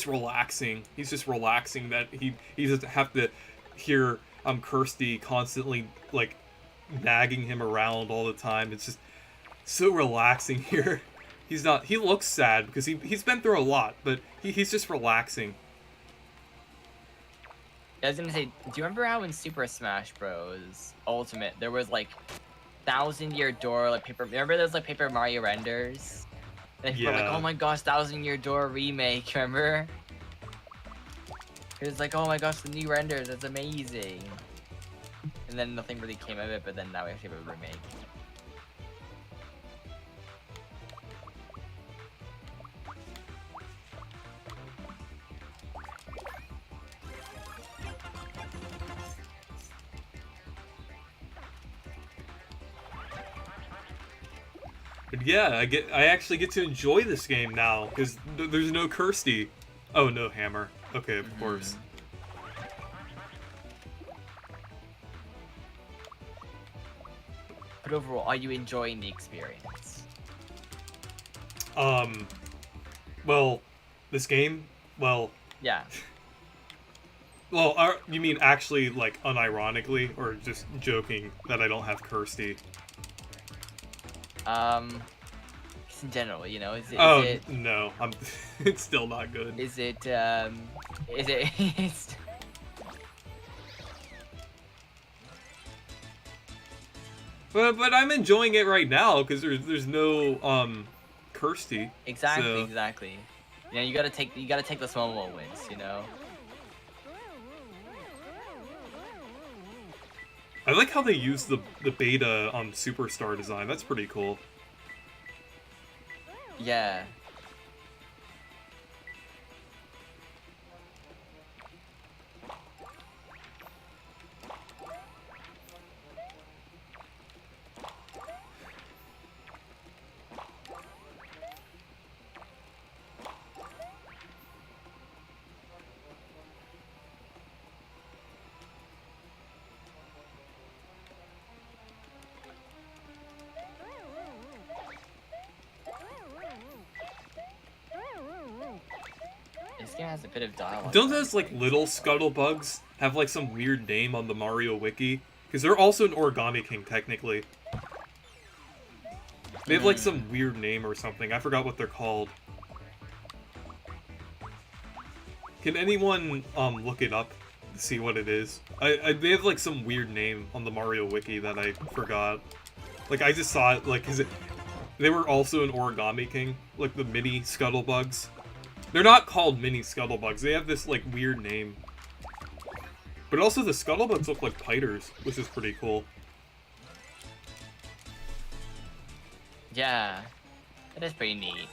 relaxing. He's just relaxing that he doesn't have to hear Kirsty constantly like nagging him around all the time. It's just so relaxing here. He looks sad because he's been through a lot, but he's just relaxing. I was gonna say, do you remember how in Super Smash Bros. Ultimate there was like 1,000-Year Door like paper? Remember those like Paper Mario renders? And people were like, oh my gosh, 1,000-Year Door remake. Remember? It was like, oh my gosh, the new renders, that's amazing. And then nothing really came of it, but then now we actually have a remake. But yeah, I actually get to enjoy this game now because there's no Kirsty. Oh, no hammer. Okay, of course. But overall, are you enjoying the experience? Well, this game, well, Yeah. well, you mean actually, like, unironically, or just joking that I don't have Kirsty? Just in general, is it? Oh, Is it, no, it's still not good. is it? Is it? But I'm enjoying it right now because there's no Kirsty. Exactly, so. exactly. You gotta take the small moments, I like how they use the beta Superstar design. That's pretty cool. Yeah. This game has a bit of dialogue. Don't those like little scuttlebugs have like some weird name on the Mario wiki? Because they're also an Origami King, technically. They have, like, some weird name or something. I forgot what they're called. Can anyone, look it up to see what it is? They have, like, some weird name on the Mario Wiki that I forgot. Like, I just saw it, like, they were also an Origami King. Like, the mini Scuttlebugs. They're not called mini Scuttlebugs. They have this, like, weird name. But also the Scuttlebugs look like piters, which is pretty cool. Yeah, it is pretty neat.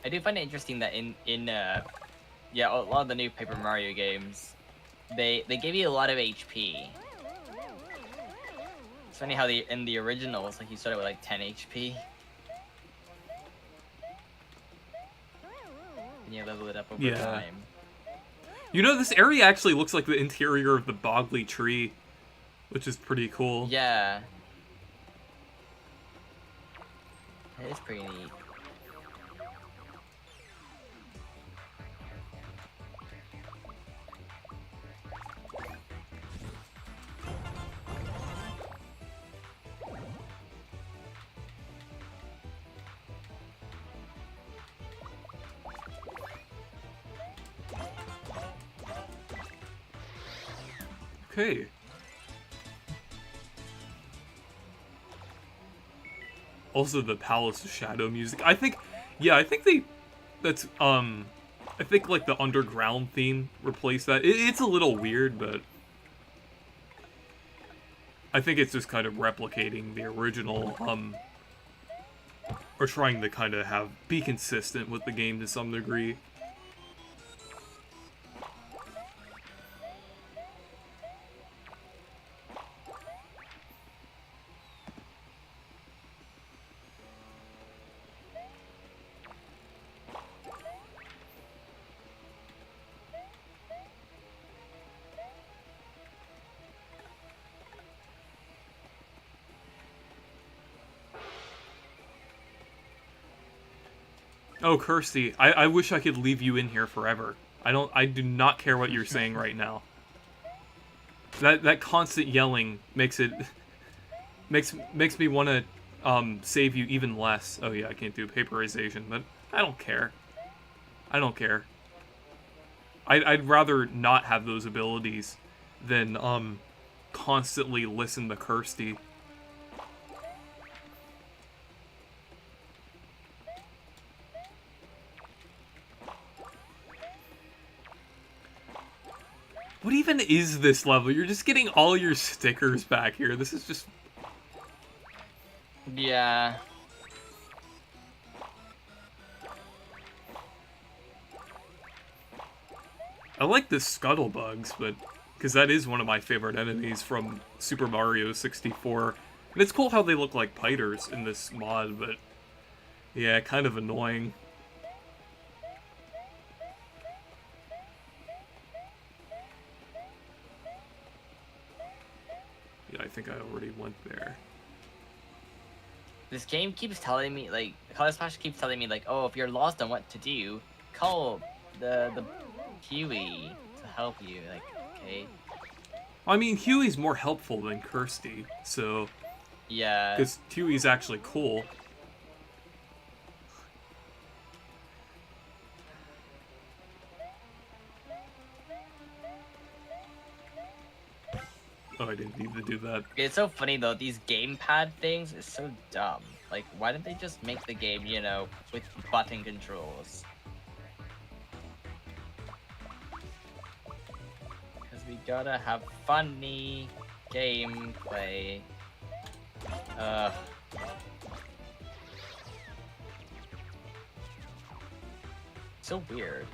I do find it interesting that yeah, a lot of the new Paper Mario games, they give you a lot of HP. It's funny how in the originals, like, you started with like 10 HP. And you level it up over time. You know, this area actually looks like the interior of the Bogley tree, which is pretty cool. Yeah. It is pretty neat. Okay. Also the Palace of Shadow music. I think that's, I think, like, the underground theme replaced that. It's a little weird, but I think it's just kind of replicating the original, or trying to kind of be consistent with the game to some degree. Oh, Kirsty, I wish I could leave you in here forever. I do not care what you're saying right now. That constant yelling makes me want to save you even less. Oh yeah, I can't do paperization, but I don't care. I don't care. I'd rather not have those abilities than constantly listen to Kirsty. What even is this level? You're just getting all your stickers back here. This is just... Yeah. I like the Scuttlebugs, but... because that is one of my favorite enemies from Super Mario 64. And it's cool how they look like piters in this mod, but... yeah, kind of annoying. Yeah, I think I already went there. This game keeps telling me, like, Color Splash keeps telling me, like, oh, if you're lost on what to do, call the Huey to help you. Like, okay. I mean, Huey's more helpful than Kirsty, so... yeah. because Huey's actually cool. Oh, I didn't need to do that. It's so funny though, these gamepad things is so dumb. Like, why didn't they just make the game, you know, with button controls? Because we gotta have funny gameplay. So weird.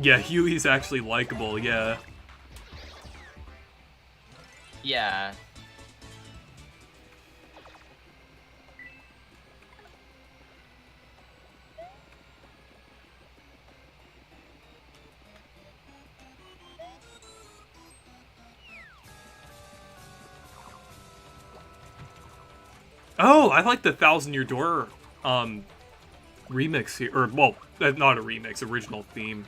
Yeah, Huey's actually likable, yeah. Yeah. Oh, I like the Thousand Year Door remix here, or well, not a remix, original theme.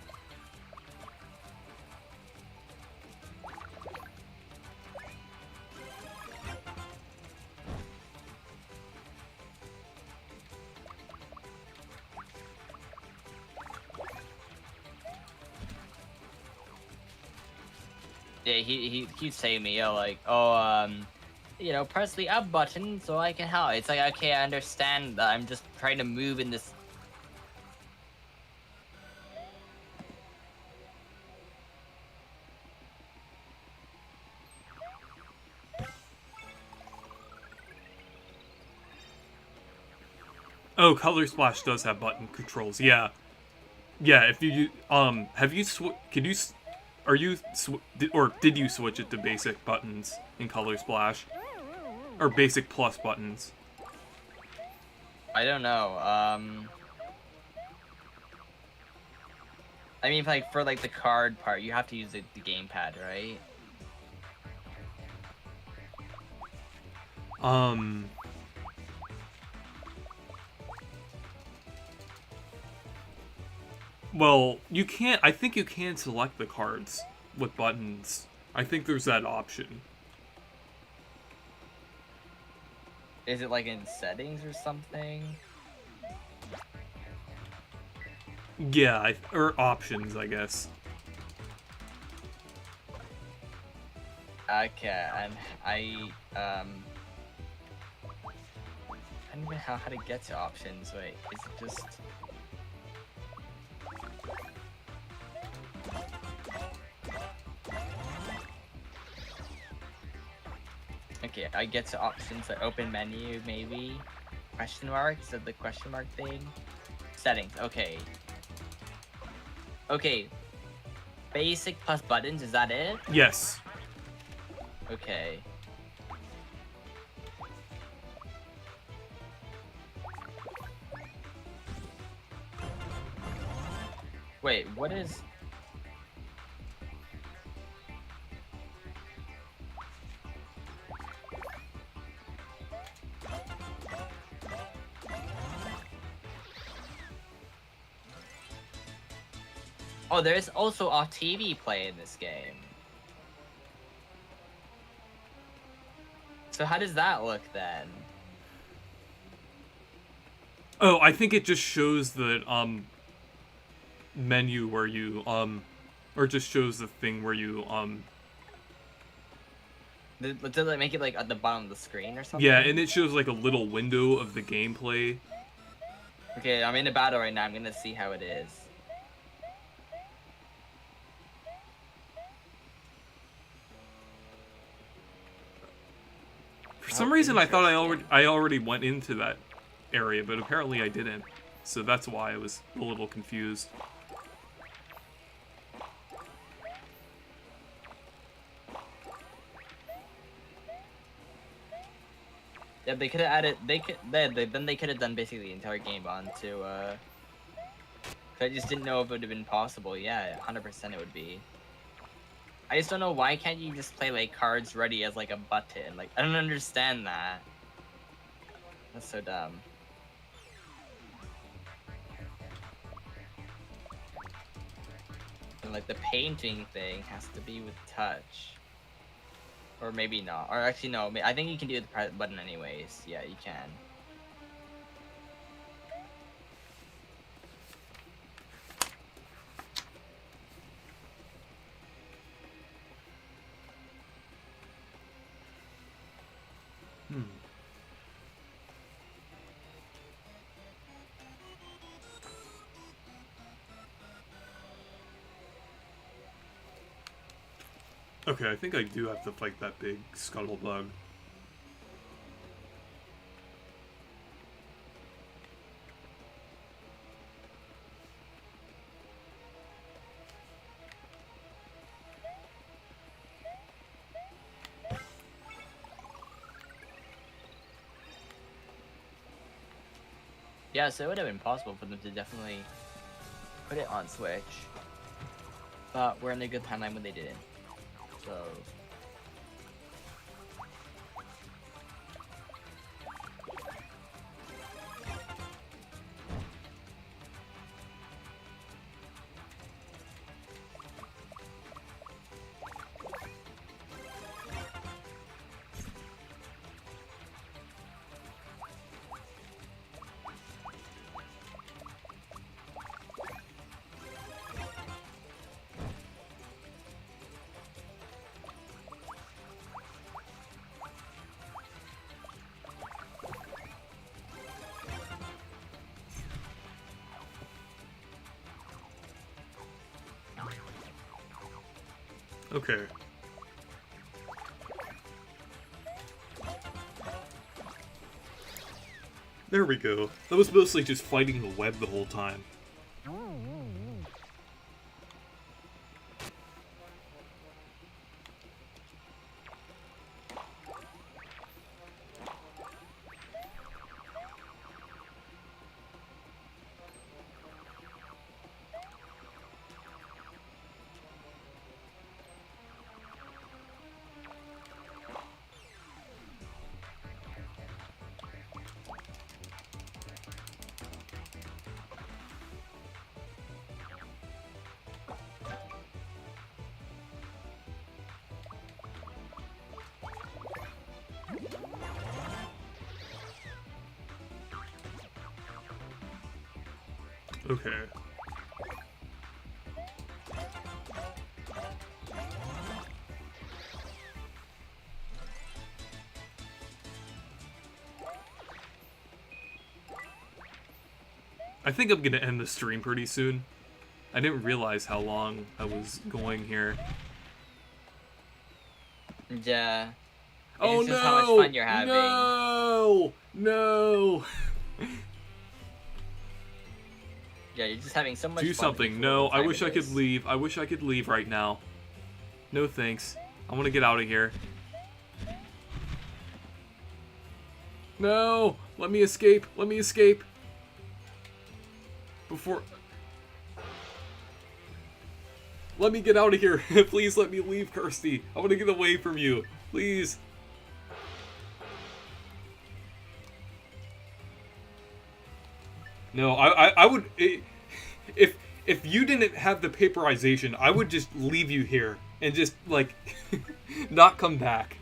Yeah, he keeps saying me, like, oh, you know, press the up button so I can help. It's like, okay, I understand that I'm just trying to move in this. Oh, Color Splash does have button controls. Yeah, yeah. If you have you could you are you or did you switch it to basic buttons in Color Splash, or basic plus buttons? I don't know. I mean, like for like the card part, you have to use the gamepad, right? Well, you can't. I think you can select the cards with buttons. I think there's that option. Is it like in settings or something? Yeah, or options, I guess. Okay, and I don't even know how to get to options. Wait, is it just? Okay, I get to options, like open menu, maybe? Question mark? Is that the question mark thing? Settings, okay. Okay. Basic plus buttons, is that it? Yes. Okay. Wait, what is... Oh, there's also a TV play in this game. So how does that look then? Oh, I think it just shows the menu where you or just shows the thing where you Does it make it like at the bottom of the screen or something? yeah, and it shows like a little window of the gameplay. Okay, I'm in the battle right now. I'm gonna see how it is. For some reason, I thought I already went into that area, but apparently I didn't. So that's why I was a little confused. Yeah, they could have added. Then they could have done basically the entire game onto. I just didn't know if it would have been possible. Yeah, 100% it would be. I just don't know why can't you just play like cards ready as like a button? Like I don't understand that. That's so dumb. And like the painting thing has to be with touch. Or maybe not. Or actually no, I think you can do the press button anyways. Yeah, you can. Okay, I think I do have to fight that big scuttlebug. Yeah, so it would have been possible for them to definitely put it on Switch. But we're in a good timeline when they didn't. So Okay. There we go. That was mostly just fighting the web the whole time. Okay. I think I'm gonna end the stream pretty soon. I didn't realize how long I was going here. Yeah. Oh It's no! just how much fun you're having. No! No! Yeah, you're just having so much Do fun. something. No, I wish I could leave. I wish I could leave right now. No thanks. I want to get out of here. No! Let me escape! Let me escape! Before... Let me get out of here! Please let me leave, Kirsty! I want to get away from you! Please! No, I would... If you didn't have the paperization, I would just leave you here and just, like, not come back.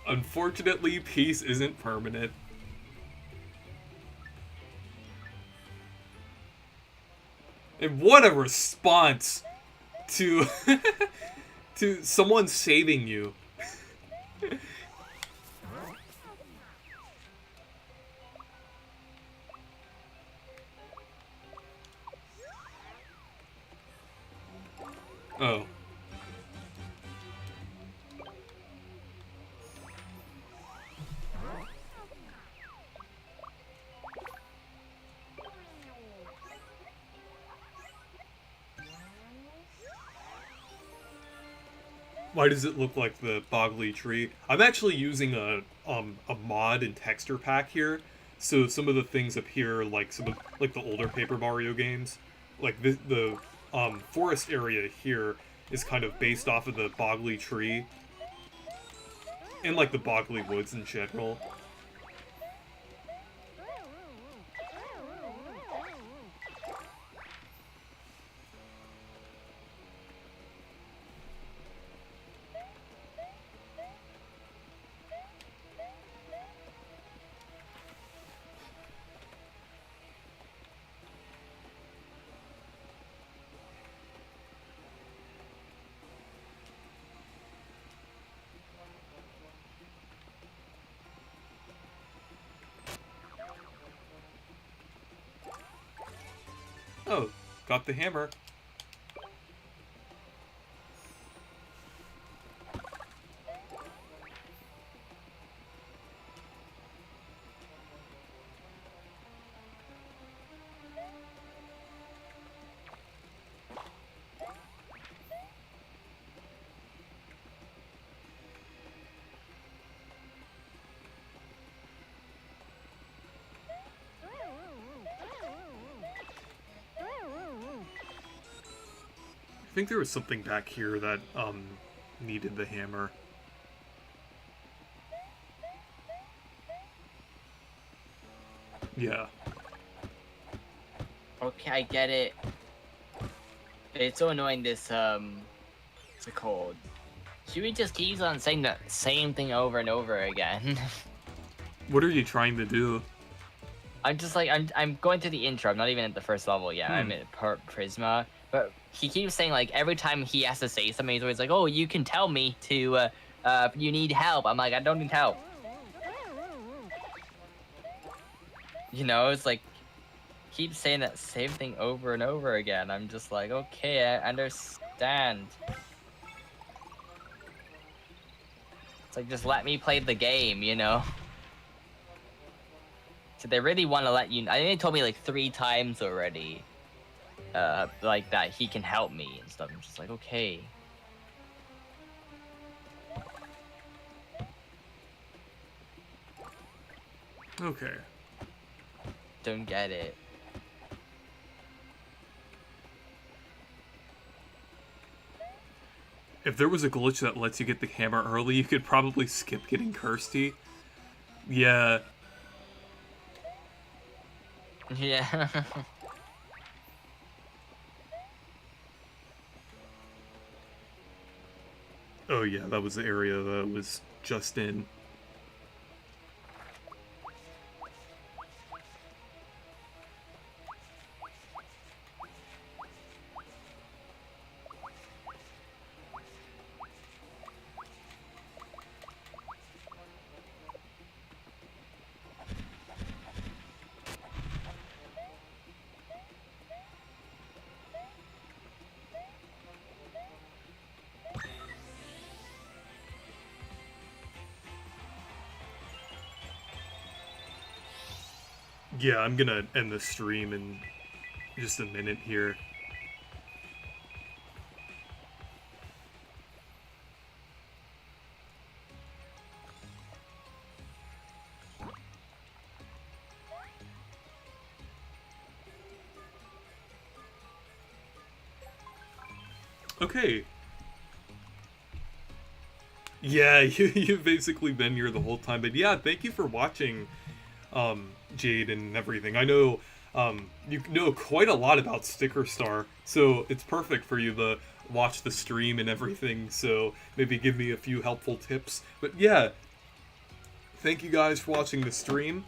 Unfortunately, peace isn't permanent. And what a response to to someone saving you. Oh. Why does it look like the Boggly tree? I'm actually using a mod and texture pack here, so some of the things appear like some of like the older Paper Mario games. Like the forest area here is kind of based off of the Boggly tree, and like the Boggly Woods in general. Oh, got the hammer. I think there was something back here that needed the hammer. Yeah. Okay, I get it. It's so annoying this, what's it called? Huey just keeps on saying the same thing over and over again. What are you trying to do? I'm just like, I'm going through the intro. I'm not even at the first level yet. I'm at Prisma. But he keeps saying, like, every time he has to say something, he's always like, oh, you can tell me to, if you need help. I'm like, I don't need help. You know, it's like, keep saying that same thing over and over again. I'm just like, okay, I understand. It's like, just let me play the game, you know? So they really want to let you... I think they told me like 3 times already. Like that he can help me and stuff. I'm just like, okay. Okay. Don't get it. If there was a glitch that lets you get the hammer early, you could probably skip getting Kirsty. Yeah. Yeah. Oh yeah, that was the area that was just in. Yeah, I'm gonna end the stream in just a minute here. Okay. Yeah, you've basically been here the whole time, but yeah, thank you for watching, Jade and everything. I know, you know quite a lot about Sticker Star, so it's perfect for you to watch the stream and everything, so maybe give me a few helpful tips. But yeah, thank you guys for watching the stream.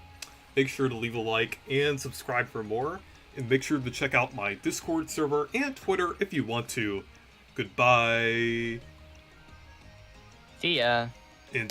Make sure to leave a like and subscribe for more, and make sure to check out my Discord server and Twitter if you want to. Goodbye. See ya.